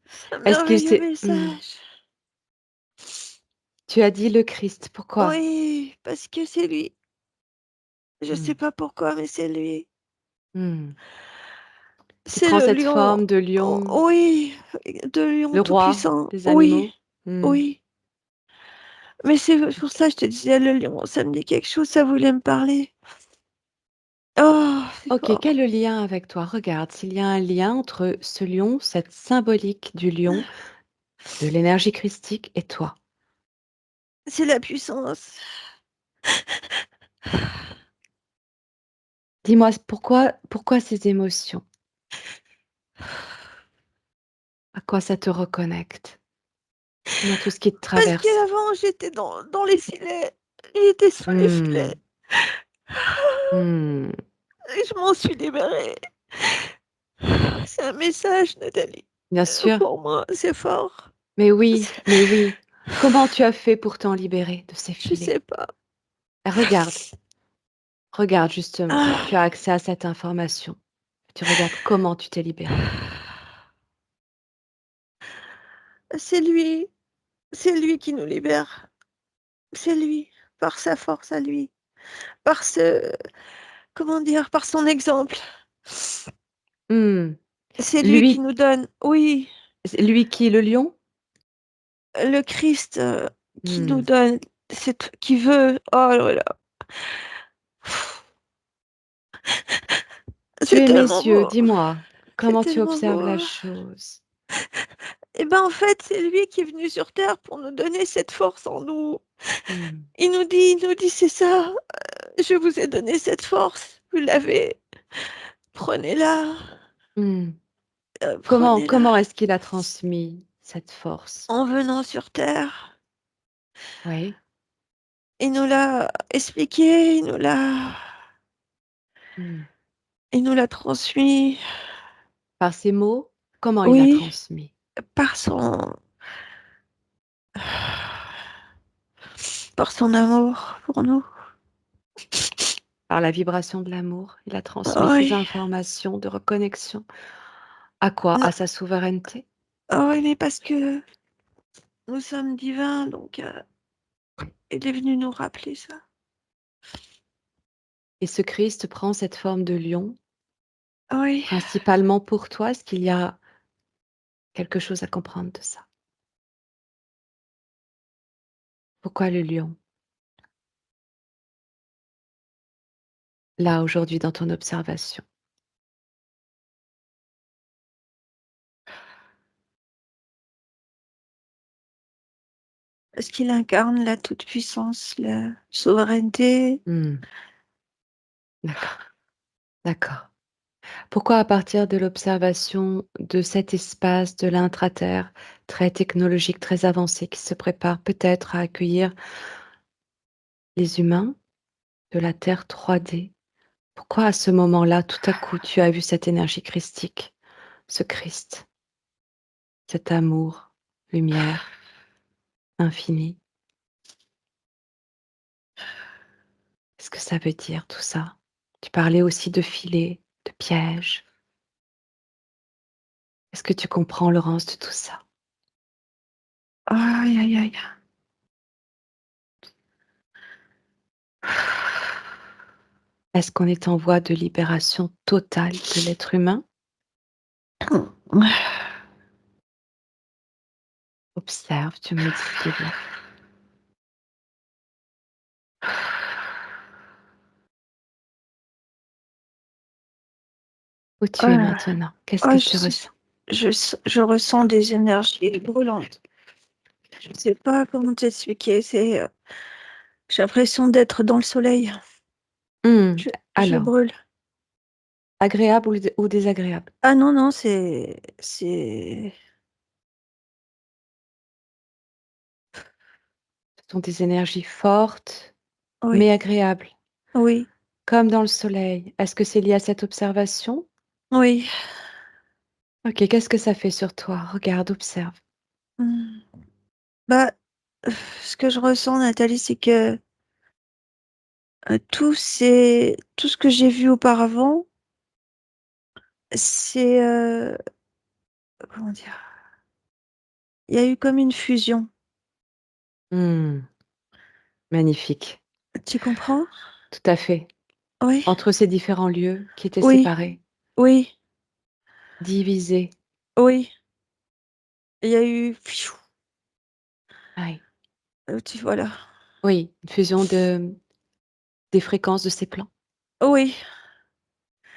c'est un Est-ce qu'il merveilleux s'est... Hmm. message. Tu as dit le Christ. Pourquoi? Oui, parce que c'est lui. Je sais Hmm. pas pourquoi, mais c'est lui. Hmm. Qui C'est prend le cette lion. forme de Oh, lion, oui, de lion le tout roi puissant. des Oui, animaux? Hmm. oui. Mais c'est pour Ok. ça que je te disais, le lion, ça me dit quelque chose, ça voulait me parler. Oh, c'est Ok, quel fort. est le lien avec toi? Regarde, s'il y a un lien entre ce lion, cette symbolique du lion, de l'énergie christique et toi. C'est la puissance. Dis-moi pourquoi ces émotions? À quoi ça te reconnecte? Dis-moi tout ce qui te Parce traverse. qu'avant, j'étais dans les filets. J'étais sous les filets. Hmm. Hmm. Et je m'en suis libérée. C'est un message, Nathalie. Bien sûr. Pour moi, c'est fort. Mais oui, C'est- mais oui. Comment tu as fait pour t'en libérer de ces Je filets? sais pas. Regarde justement. Tu as Ah, accès à cette information. Tu regardes comment tu t'es libéré. c'est lui. C'est lui qui nous libère. C'est lui. Par sa force à lui. Par ce... Comment dire? Par son exemple. Hmm. C'est lui qui Lui, nous donne. Oui, c'est lui qui est le lion? le Christ qui nous Hmm. donne. Qui veut. Oh là là. Tu C'est es mes tellement yeux, beau. dis-moi, C'est comment tu tellement observes beau. la chose? Et ben en fait, c'est lui qui est venu sur Terre pour nous donner cette force en nous. Hmm. Il nous dit, c'est ça, je vous ai donné cette force, vous l'avez, prenez-la, Hmm. prenez-la. Comment est-ce qu'il a transmis cette force? En venant sur Terre, Oui. il nous l'a expliqué, Hmm. il nous l'a transmis, Par ses mots, comment il l'a oui, transmis? par par son amour pour nous. Par la vibration de l'amour, il a transmis ces Oui, informations de reconnexion. À quoi? non, À sa souveraineté? oui, mais parce que nous sommes divins, donc il est venu nous rappeler ça. Et ce Christ prend cette forme de lion, Oui. principalement pour toi. Est-ce qu'il y a quelque chose à comprendre de ça? Pourquoi le lion? Là, aujourd'hui, dans ton observation. Parce qu'il incarne la toute-puissance, la souveraineté. Hmm. D'accord, d'accord. Pourquoi à partir de l'observation de cet espace de l'intraterre très technologique, très avancé, qui se prépare peut-être à accueillir les humains de la Terre 3D, pourquoi à ce moment-là, tout à coup, tu as vu cette énergie christique, ce Christ, cet amour, lumière, infini? Qu'est-ce que ça veut dire tout ça? Tu parlais aussi de filets, de pièges. Est-ce que tu comprends, Laurence, de tout ça? Aïe, aïe, aïe. Est-ce qu'on est en voie de libération totale de l'être humain? Observe, tu me dis, développe. Où tu es Ah, maintenant? Qu'est-ce que ah, tu ressens? je ressens des énergies brûlantes. Je ne sais pas comment t'expliquer. J'ai l'impression d'être dans le soleil. Mmh, Je alors, brûle. agréable ou désagréable? Ah non, non, Ce sont des énergies fortes, oui, mais agréables, oui, comme dans le soleil. Est-ce que c'est lié à cette observation? oui. OK, qu'est-ce que ça fait sur toi? Regarde, observe. Hmm. Bah, ce que je ressens, Nathalie, c'est que tout ce que j'ai vu auparavant, c'est, comment dire? Il y a eu comme une fusion. Mmh, magnifique. Tu comprends? Tout à fait. Oui, Entre ces différents lieux qui étaient oui, séparés, oui, divisés. oui. Il y a eu, pfiou, Oui, tu voilà. oui, une fusion des fréquences de ces plans. Oui,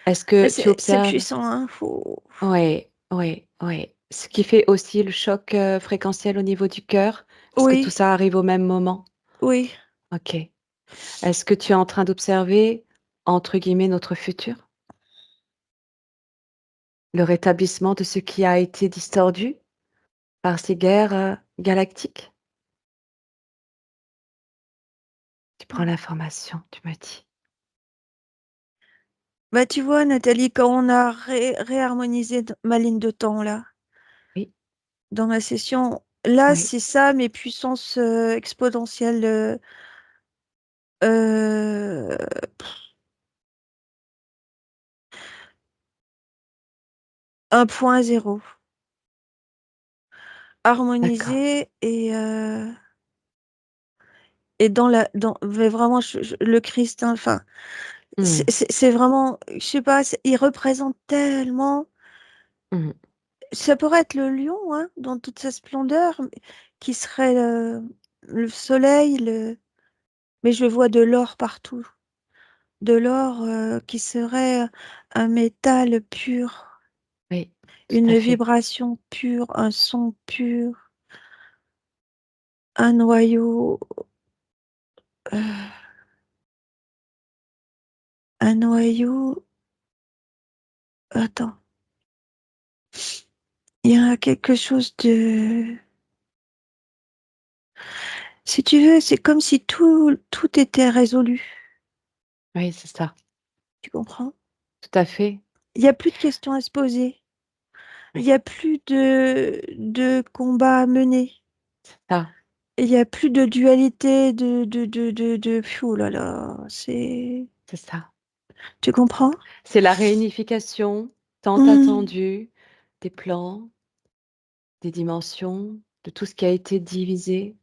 Est-ce mais que tu c'est observes? puissant, hein, faut Oui, oui, oui. Ce qui fait aussi le choc, fréquentiel au niveau du cœur, parce que tout oui, ça arrive au même moment? oui. OK. Est-ce que tu es en train d'observer, entre guillemets, «notre futur»? Le rétablissement de ce qui a été distordu par ces guerres, galactiques? Tu prends l'information, tu me dis. Bah, tu vois, Nathalie, quand on a réharmonisé ma ligne de temps, là, Oui, dans ma session, là, oui, c'est ça, mes puissances exponentielles euh, 1.0, d'accord. harmonisées et mais vraiment, le Christ, hein, enfin, Mmh. c'est vraiment, je sais pas, il représente tellement. Mmh. Ça pourrait être le lion, hein, dans toute sa splendeur, qui serait le soleil, mais je vois de l'or partout. De l'or qui serait un métal pur, Oui, tout à une fait. vibration pure, un son pur, un noyau, euh, un noyau. Attends, il y a quelque chose de. Si tu veux, c'est comme si tout était résolu. Oui, c'est ça. Tu comprends? Tout à fait. Il n'y a plus de questions à se poser. Il Oui, n'y a plus de combat à mener. c'est ça, Il n'y a plus de dualité, oh là là, c'est ça. tu comprends? C'est la réunification tant Mmh. attendue des plans, des dimensions, de tout ce qui a été divisé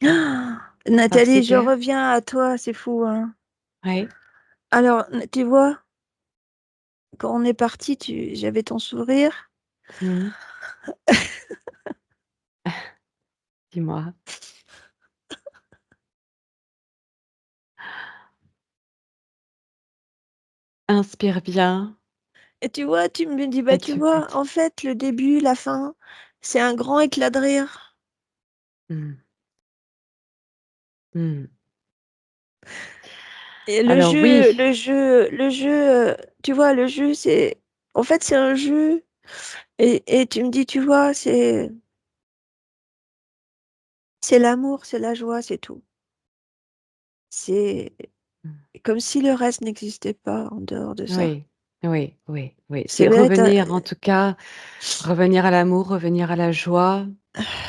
Ah, par ces Nathalie, je guerres. reviens à toi, c'est fou, hein. Oui. Alors, tu vois, quand on est parti, j'avais ton sourire. Mmh. Dis-moi. Inspire bien Et tu vois, tu me dis, bah, et tu tu me vois, dis. en fait, le début, la fin, c'est un grand éclat de rire. Mmh. Mmh. Et Alors oui, le jeu, tu vois, le jeu, en fait, c'est un jeu. Et tu me dis, tu vois, c'est l'amour, c'est la joie, c'est tout. C'est mmh, comme si le reste n'existait pas en dehors de ça. oui, oui, oui, oui. C'est C'est bête, hein. revenir en tout cas, revenir à l'amour, revenir à la joie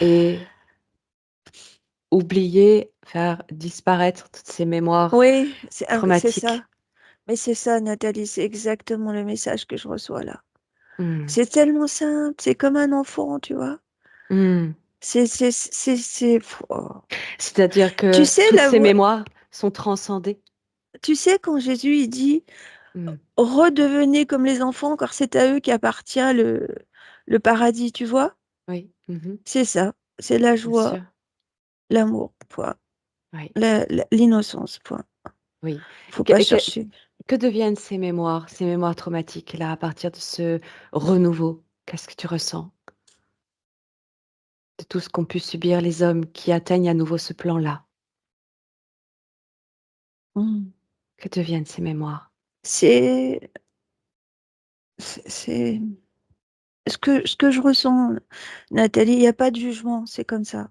et oublier, faire disparaître toutes ces mémoires Oui, c'est traumatiques. ça. Mais c'est ça, Nathalie, c'est exactement le message que je reçois là. Mmh. C'est tellement simple, c'est comme un enfant, tu vois. Mmh. Oh. C'est-à-dire Tu que sais, toutes ces mémoires sont transcendées? tu sais, quand Jésus, il dit, Mmh. redevenez comme les enfants, car c'est à eux qu'appartient le paradis, tu vois? Oui. Mmh. C'est ça, c'est la Bien joie, sûr. l'amour, point. Oui, L'innocence, point. oui. Faut Que pas et que chercher. que deviennent ces mémoires traumatiques-là, à partir de ce renouveau? Qu'est-ce que tu ressens de tout ce qu'ont pu subir les hommes qui atteignent à nouveau ce plan-là? Mm. Que deviennent ces mémoires? C'est, c'est ce que je ressens, Nathalie, il n'y a pas de jugement, c'est comme ça.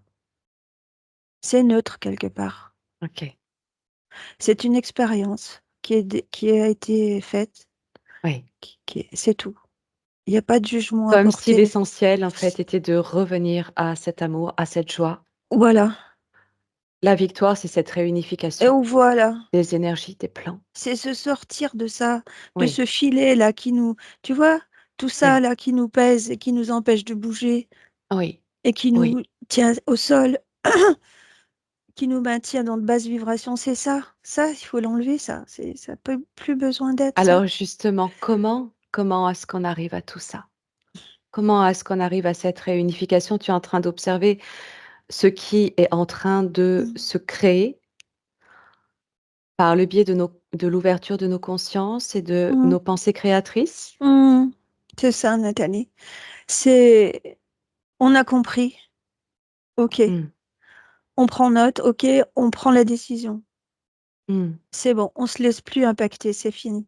C'est neutre quelque part. OK. C'est une expérience qui a été faite, Oui. c'est tout. Il n'y a pas de jugement à Comme si porter. l'essentiel, en fait, était de revenir à cet amour, à cette joie. Voilà. La victoire, c'est cette Et réunification où voilà. des énergies, des plans. C'est se sortir de ça, de Oui, ce filet-là qui nous, tu vois, tout ça oui, là qui nous pèse et qui nous empêche de bouger oui, et qui oui. nous tient au sol, qui nous maintient dans de basses vibrations, c'est ça. Ça, il faut l'enlever, ça. Ça peut plus besoin d'être ça. Alors justement, comment est-ce qu'on arrive à tout ça? Comment est-ce qu'on arrive à cette réunification? Tu es en train d'observer ce qui est en train de Mm. se créer par le biais de l'ouverture de nos consciences et de Mm. nos pensées créatrices? Mm. C'est ça, Nathalie. C'est, on a compris. Ok. Mmh, On prend note. Ok. On prend la décision. mmh. C'est bon. On se laisse plus impacter. C'est fini.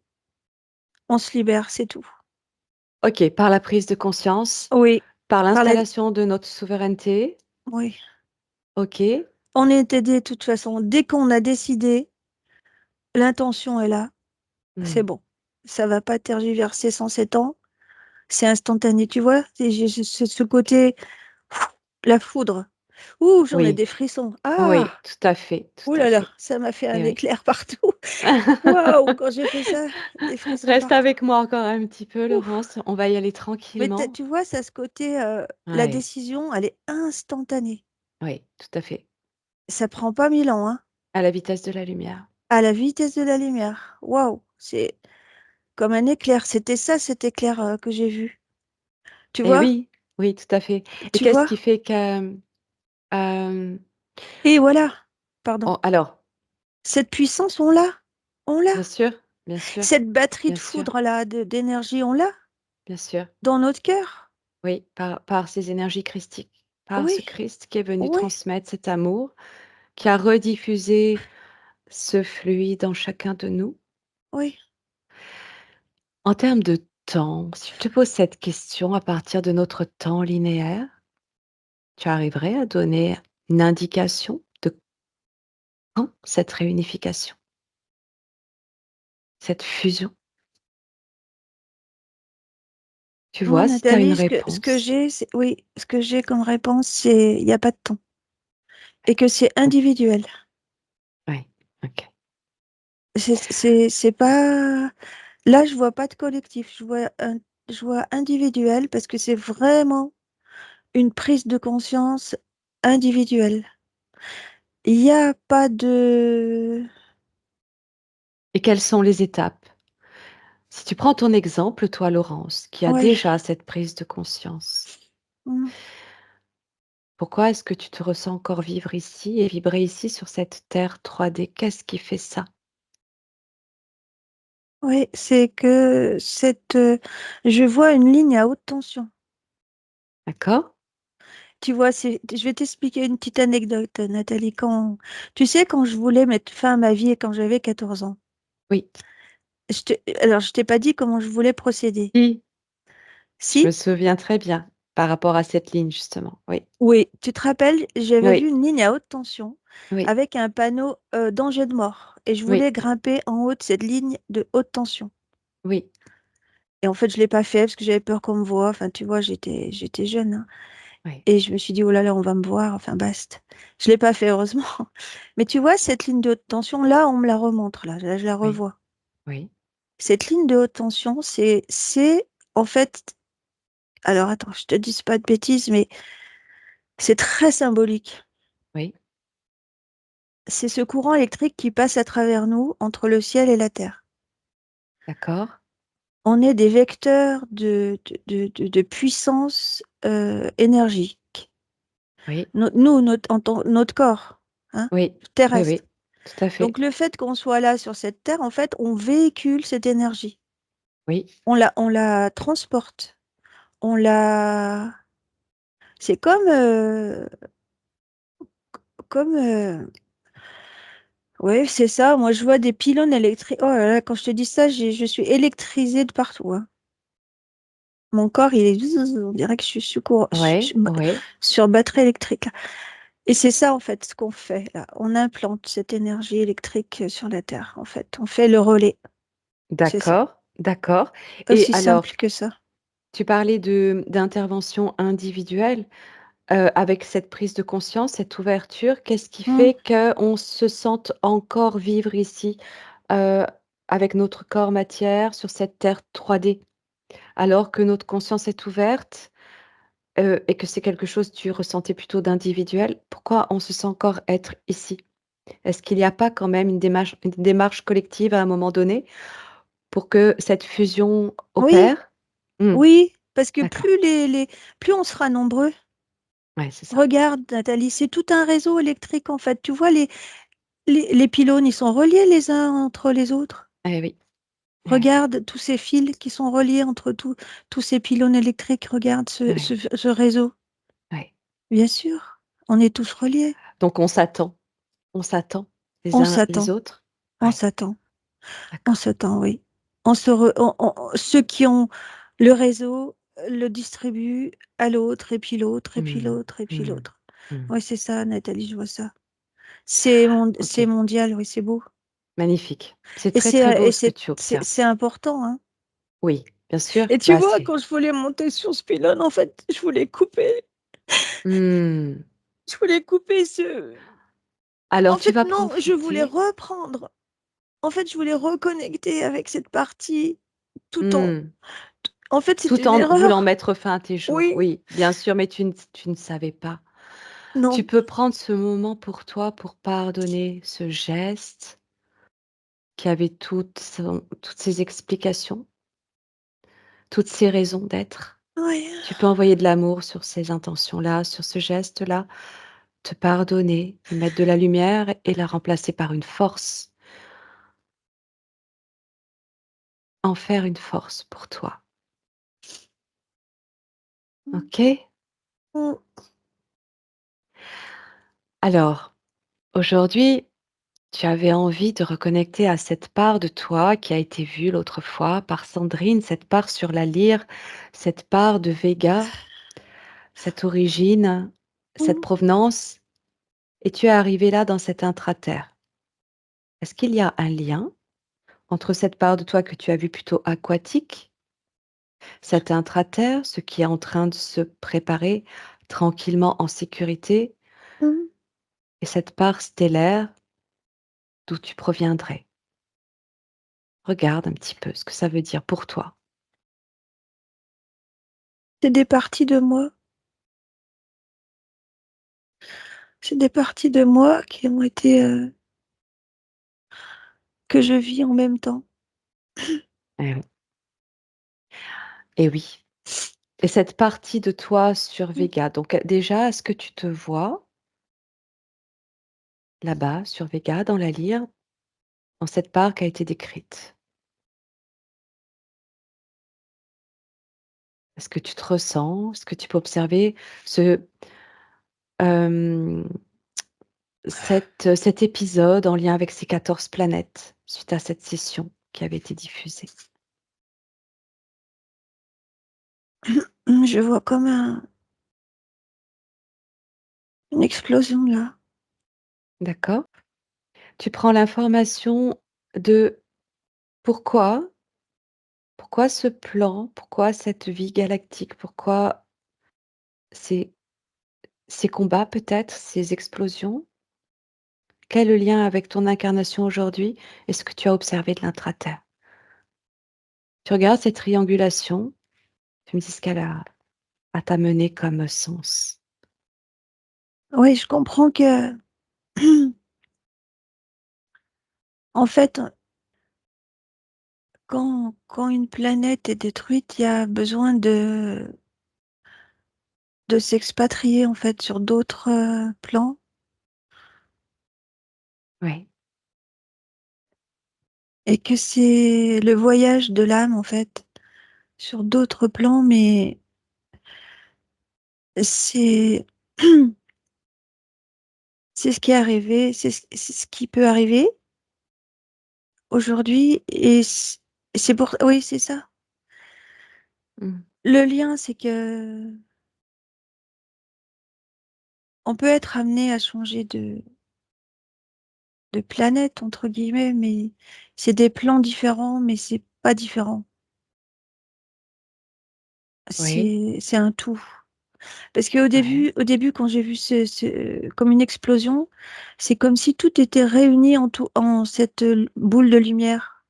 On se libère. C'est tout. OK, par la prise de conscience, Oui. par Par la, l'installation de notre souveraineté. oui. OK. On est aidé de toute façon. Dès qu'on a décidé, l'intention est là. C'est Mmh. bon. Ça va pas tergiverser sans 7 ans. C'est instantané, tu vois. J'ai ce côté, la foudre. Ouh, j'en ai Oui, des frissons. oui, Ah, tout à fait, ouh tout à là là, fait. ça m'a fait un Et oui. éclair partout. Waouh, quand j'ai fait ça, des frissons Reste partout. avec moi encore un petit peu, Ouf. Laurence, on va y aller Mais tranquillement. tu vois, ça ce côté, la Ouais, décision, elle est instantanée. oui, tout à fait. Ça prend pas 1000 ans, hein. À la vitesse de la lumière. À la vitesse de la lumière. Waouh, c'est comme un éclair. C'était ça, cet éclair que j'ai vu. Tu Et vois? oui, oui, tout à fait. Et Tu qu'est-ce vois? qui fait que, hem, Et voilà. Pardon. alors, Cette puissance, on l'a. On l'a. bien sûr, bien sûr, Cette batterie bien de sûr, foudre là, d'énergie, on l'a bien sûr. dans notre cœur. Oui, par ces énergies christiques, par ce Oui, Christ qui est venu oui, transmettre cet amour, qui a rediffusé ce fluide en chacun de nous. oui. En termes de temps, si je te pose cette question à partir de notre temps linéaire, tu arriverais à donner une indication de quand cette réunification, cette fusion? Tu Non, vois si tu as une Nathalie, ce que réponse? j'ai, oui, ce que j'ai comme réponse, c'est il n'y a pas de temps et que c'est Mmh, individuel. ouais, OK. C'est pas. Là, je vois pas de collectif. Je vois individuel parce que c'est vraiment une prise de conscience individuelle. Il n'y a pas de. Et quelles sont les étapes? Si tu prends ton exemple, toi, Laurence, qui a Oui. déjà cette prise de conscience, Mm. pourquoi est-ce que tu te ressens encore vivre ici et vibrer ici sur cette terre 3D? Qu'est-ce qui fait ça? Oui, c'est que je vois une ligne à haute tension. D'accord? Tu vois, je vais t'expliquer une petite anecdote, Nathalie. Tu sais, quand je voulais mettre fin à ma vie et quand j'avais 14 ans, Oui. alors je t'ai pas dit comment je voulais procéder. Si, je me Si? souviens très bien par rapport à cette ligne justement. Oui, Oui. Tu te rappelles, j'avais vu oui, une ligne à haute tension oui, avec un panneau danger de mort et je oui, voulais grimper en haut de cette ligne de haute tension. oui. Et en fait, je l'ai pas fait parce que j'avais peur qu'on me voie. Enfin, tu vois, j'étais jeune, hein. Oui, Et je me suis dit: «Oh là là, on va me voir, enfin basta». Je l'ai pas fait heureusement. Mais tu vois cette ligne de haute tension là, on me la remontre là, je la oui, revois. oui, Cette ligne de haute tension, c'est en fait, alors attends, je te dise pas de bêtises, mais c'est très symbolique. oui, C'est ce courant électrique qui passe à travers nous, entre le ciel et la terre. d'accord. On est des vecteurs de puissance, énergique. Oui, Nous, notre corps, hein, oui, oui, terrestre. oui, tout à fait. Donc le fait qu'on soit là sur cette terre, en fait, on véhicule cette énergie. Oui, On la transporte. On la C'est comme, ouais, c'est ça. Moi, je vois des pylônes électriques. Oh là là, quand je te dis ça, je suis électrisée de partout, hein. Mon corps, il est zzzz, on dirait que je suis ouais, ouais, sur batterie électrique, là. Et c'est ça, en fait, ce qu'on fait, là. On implante cette énergie électrique, sur la Terre, en fait. On fait le relais. C'est ça. d'accord, d'accord. Et Aussi alors, simple que ça. tu parlais de d'intervention individuelle, avec cette prise de conscience, cette ouverture, qu'est-ce qui Mmh. fait qu'on se sente encore vivre ici, heu, avec notre corps matière, sur cette terre 3D? Alors que notre conscience est ouverte, et que c'est quelque chose tu ressentais plutôt d'individuel, pourquoi on se sent encore être ici? Est-ce qu'il n'y a pas quand même une démarche collective à un moment donné pour que cette fusion Oui, opère? Mmh, oui, parce que d'accord. plus on sera nombreux. Ouais, c'est ça. Regarde, Nathalie, c'est tout un réseau électrique, en fait. Tu vois les pylônes, ils sont reliés les uns entre les autres. Eh oui, eh oui, Regarde tous ces fils qui sont reliés entre tous ces pylônes électriques. Regarde oui, ce réseau. oui. Bien sûr, on est tous reliés. Donc on s'attend les On uns les s'attend, autres? on Ouais, s'attend, on d'accord. s'attend, oui. Ceux qui ont le réseau le distribuent à l'autre, et puis l'autre, et puis Mmh. l'autre, et puis Mmh. l'autre. Mmh. Oui, c'est ça, Nathalie, je vois ça. C'est OK, mondial, oui, c'est beau. magnifique. C'est Et très, très beau et ce que tu observes. c'est important, hein. Oui, bien sûr, Et tu bah, vois, c'est quand je voulais monter sur ce pylône, en fait, mmh. je voulais couper ce Alors en tu fait, vas non, je voulais profiter reprendre. En fait, je voulais reconnecter avec cette partie tout en mmh, en fait, c'est tout une en voulant erreur. mettre fin à tes jours. Oui, Oui, bien sûr, mais tu ne savais pas. Tu non, peux prendre ce moment pour toi, pour pardonner ce geste qui avait toutes ses explications, toutes ses raisons d'être. oui. Tu peux envoyer de l'amour sur ces intentions-là, sur ce geste-là, te pardonner, y mettre de la lumière et la remplacer par une force, en faire une force pour toi. Mmh, OK? mmh, Alors, aujourd'hui, tu avais envie de reconnecter à cette part de toi qui a été vue l'autre fois par Sandrine, cette part sur la lyre, cette part de Vega, cette origine, cette mmh. provenance, et tu es arrivé là dans cet intraterre. Est-ce qu'il y a un lien entre cette part de toi que tu as vue plutôt aquatique, cet intraterre, ce qui est en train de se préparer tranquillement en sécurité, Mmh. et cette part stellaire d'où tu proviendrais? Regarde un petit peu ce que ça veut dire pour toi. C'est des parties de moi. C'est des parties de moi qui ont été, que je vis en même temps. Eh oui. Eh oui. Et cette partie de toi sur Mmh. Vega, donc déjà, est-ce que tu te vois là-bas sur Vega, dans la lyre, dans cette part qui a été décrite? Est-ce que tu te ressens? Est-ce que tu peux observer ce, hem, cet épisode en lien avec ces 14 planètes, suite à cette session qui avait été diffusée? Je vois comme une explosion là. D'accord? Tu prends l'information de pourquoi pourquoi ce plan? Pourquoi cette vie galactique? Pourquoi c'est ces combats peut-être, ces explosions? Quel est le lien avec ton incarnation aujourd'hui et ce que tu as observé de l'intraterre? Tu regardes cette triangulation, tu me dis ce qu'elle a t'amené comme sens. Oui, je comprends que, en fait, quand une planète est détruite, il y a besoin de s'expatrier, en fait, sur d'autres plans. Oui, Et que c'est le voyage de l'âme, en fait, sur d'autres plans, mais c'est c'est ce qui est arrivé, c'est ce qui peut arriver aujourd'hui. Et c'est pour... Oui, c'est ça. mmh, Le lien, c'est que on peut être amené à changer de planète, entre guillemets, mais c'est des plans différents, mais c'est pas différent. oui, C'est un tout. Parce qu'au ouais, début, quand j'ai vu comme une explosion, c'est comme si tout était réuni en cette boule de lumière.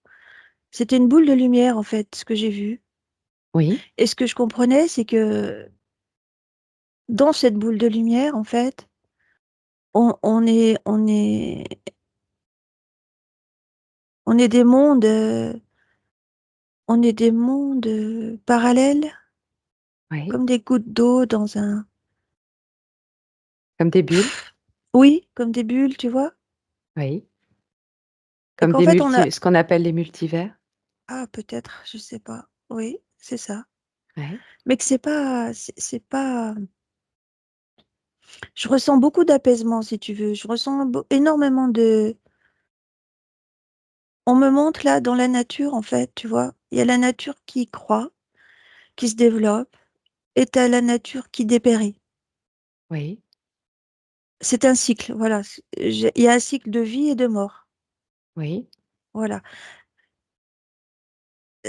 C'était une boule de lumière, en fait, ce que j'ai vu. oui, Et ce que je comprenais, c'est que dans cette boule de lumière, en fait, on est des mondes, parallèles, oui, comme des gouttes d'eau dans un... comme des bulles, Oui, comme des bulles, tu vois? oui, Et comme qu'en des fait, on a... ce qu'on appelle les multivers. Ah, peut-être, je sais pas. Oui, c'est ça. Ouais, Mais que c'est pas... Je ressens beaucoup d'apaisement, si tu veux. Je ressens énormément de... On me montre là, dans la nature, en fait, tu vois. Il y a la nature qui croît, qui se développe, et t'as la nature qui dépérit. oui, C'est un cycle, voilà. Il y a un cycle de vie et de mort. oui, Voilà.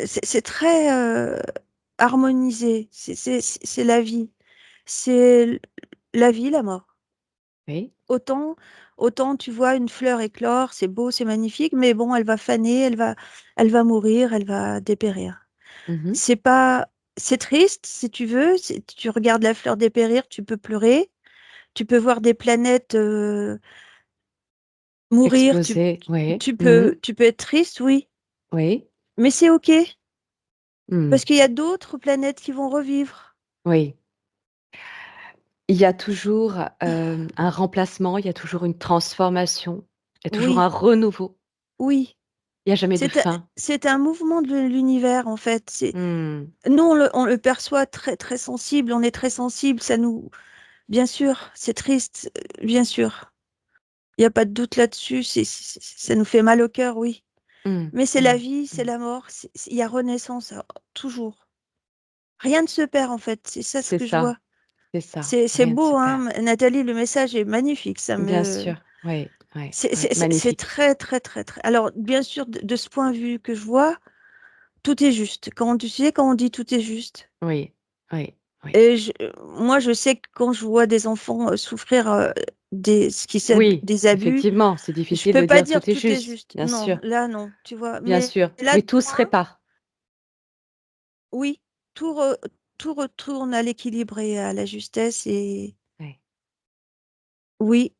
C'est très harmonisé. C'est la vie. C'est la vie, la mort. oui, Autant, autant tu vois une fleur éclore, c'est beau, c'est magnifique, mais bon, elle va faner, elle va mourir, elle va dépérir. mmh, C'est pas, c'est triste, si tu veux. Tu regardes la fleur dépérir, tu peux pleurer, tu peux voir des planètes mourir, exploser, oui, tu peux être triste, oui, oui, mais c'est ok mmh, parce qu'il y a d'autres planètes qui vont revivre. oui. Il y a toujours, un remplacement, il y a toujours une transformation, il y a toujours un Oui, renouveau. oui. Il y a jamais de C'est un, fin. c'est un mouvement de l'univers, en fait. Mmh, Nous, on le perçoit très, très sensible. On est très sensible. Bien sûr, c'est triste, bien sûr. Il n'y a pas de doute là-dessus. Ça nous fait mal au cœur, oui. mmh, Mais c'est la mmh, vie, c'est mmh. la mort. Il y a renaissance, toujours. Rien ne se perd, en fait. C'est ça ce que je vois. C'est ça, C'est rien ne se beau, perd. hein, Nathalie, le message est magnifique. Bien sûr, oui, oui, oui, C'est magnifique. très, très, très, très. Alors, bien sûr, de ce point de vue que je vois, tout est juste. Tu sais, quand on dit tout est juste. Oui, oui, oui. Et moi, je sais que quand je vois des enfants souffrir Oui, des abus, effectivement, c'est je difficile peux de pas dire dire tout est tout est juste, juste. bien Non, sûr, là, non, tu vois. bien Mais sûr, là, mais tout se répare. oui, tout, re- tout retourne à l'équilibre et à la justesse. Et Oui, oui,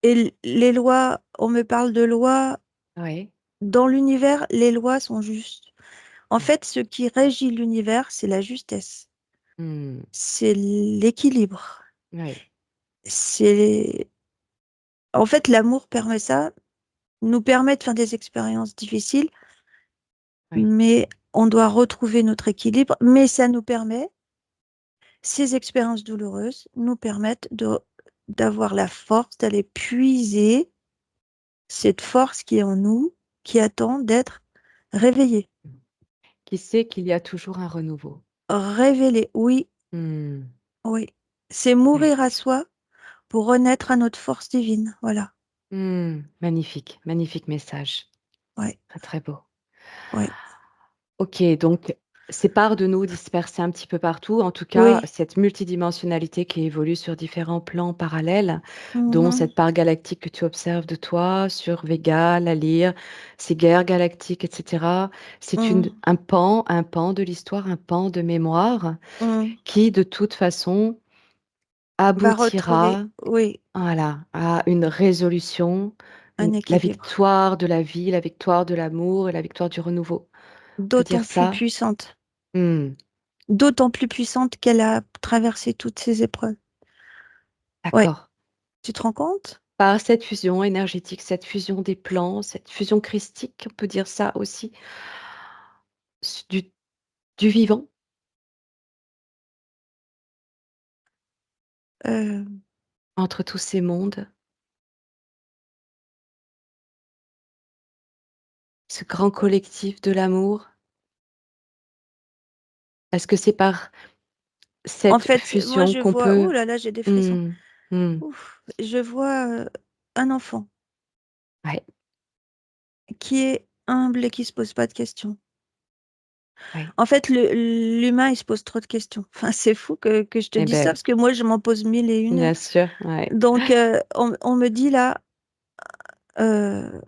et les lois, on me parle de lois. oui, Dans l'univers, les lois sont justes. En oui. fait, ce qui régit l'univers, c'est la justesse, Mmh, c'est l'équilibre. oui, C'est En fait, l'amour permet ça, nous permet de faire des expériences difficiles, oui. mais on doit retrouver notre équilibre. Mais ça nous permet, ces expériences douloureuses nous permettent d'avoir la force d'aller puiser cette force qui est en nous, qui attend d'être réveillée. Mmh. Qui sait qu'il y a toujours un renouveau? Révélée, oui, Mmh, oui. C'est oui. mourir à soi pour renaître à notre force divine. Voilà. Mmh, magnifique, magnifique message. Ouais, Très, très beau. ouais. OK, donc ces parts de nous dispersées un petit peu partout, en tout cas, Oui. cette multidimensionnalité qui évolue sur différents plans parallèles, dont Mhm. cette part galactique que tu observes de toi sur Vega, la Lyre, ces guerres galactiques, etc. C'est Mhm. un pan de l'histoire, un pan de mémoire Mhm. qui, de toute façon, Va retrouver, aboutira, oui, voilà, à une résolution, un la équilibre. victoire de la vie, la victoire de l'amour et la victoire du renouveau. On peut dire D'autant plus ça? puissante. Hmm, D'autant plus puissante qu'elle a traversé toutes ces épreuves. Ouais, d'accord. tu te rends compte? Par cette fusion énergétique, cette fusion des plans, cette fusion christique, on peut dire ça aussi, du, du vivant, Euh, entre tous ces mondes, ce grand collectif de l'amour. Est-ce que c'est par En cette fait, moi, fusion je qu'on vois, ouh peut... là là, j'ai des frissons. Hmm, hmm, Ouf, je vois un enfant ouais, qui est humble et qui se pose pas de questions. ouais, En fait, l'humain, il se pose trop de questions. Enfin, c'est fou que je te eh dise ça ben, parce que moi, je m'en pose mille et une. bien sûr, ouais. Donc, on me dit là,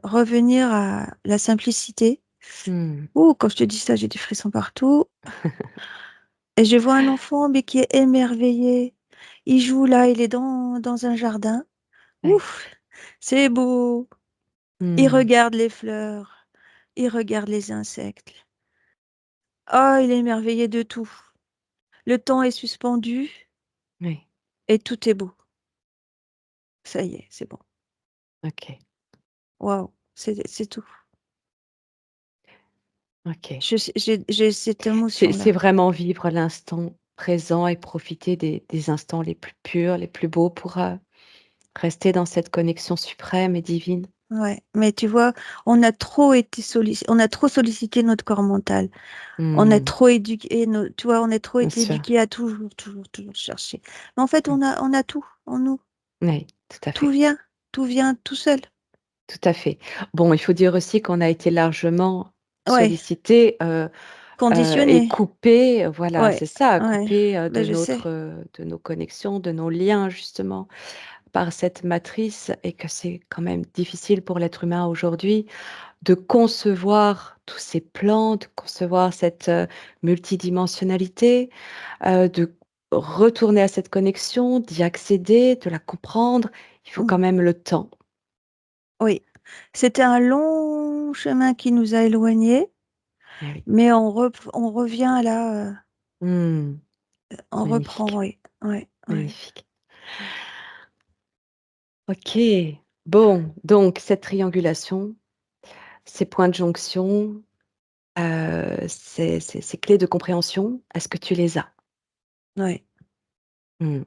revenir à la simplicité. Hmm, Ouh, quand je te dis ça, j'ai des frissons partout. Et je vois un enfant, mais qui est émerveillé. Il joue là, il est dans un jardin. ouais, Ouf, c'est beau. Il hmm, regarde les fleurs. Il regarde les insectes. Oh, il est émerveillé de tout. Le temps est suspendu ouais, et tout est beau. Ça y est, c'est bon. ok, Waouh, c'est tout. ok. J'ai cette C'est émotion-là. vraiment vivre l'instant présent et profiter des instants les plus purs, les plus beaux pour rester dans cette connexion suprême et divine. Ouais, mais tu vois, on a trop sollicité notre corps mental. On a Hmm, trop éduqué, tu vois, on a trop bien été sûr. éduqué à toujours chercher. Mais en fait, Hmm, on a tout en nous. oui, tout à Tout fait. vient, tout vient tout seul. Tout à fait. Bon, il faut dire aussi qu'on a été largement Ouais, sollicité, et conditionné. coupé, voilà, Ouais, c'est ça, ouais. coupé, Ben, je sais. de nos connexions, de nos liens justement par cette matrice et que c'est quand même difficile pour l'être humain aujourd'hui de concevoir tous ces plans, de concevoir cette, multidimensionnalité, de retourner à cette connexion, d'y accéder, de la comprendre. Il faut Mm. quand même le temps. Oui. C'était un long chemin qui nous a éloignés, Eh oui. mais on revient là, Mmh. on reprend, Magnifique, oui. Ouais, ouais, magnifique. OK. Bon, donc cette triangulation, ces points de jonction, ces clés de compréhension, est-ce que tu les as? ouais. Mmh.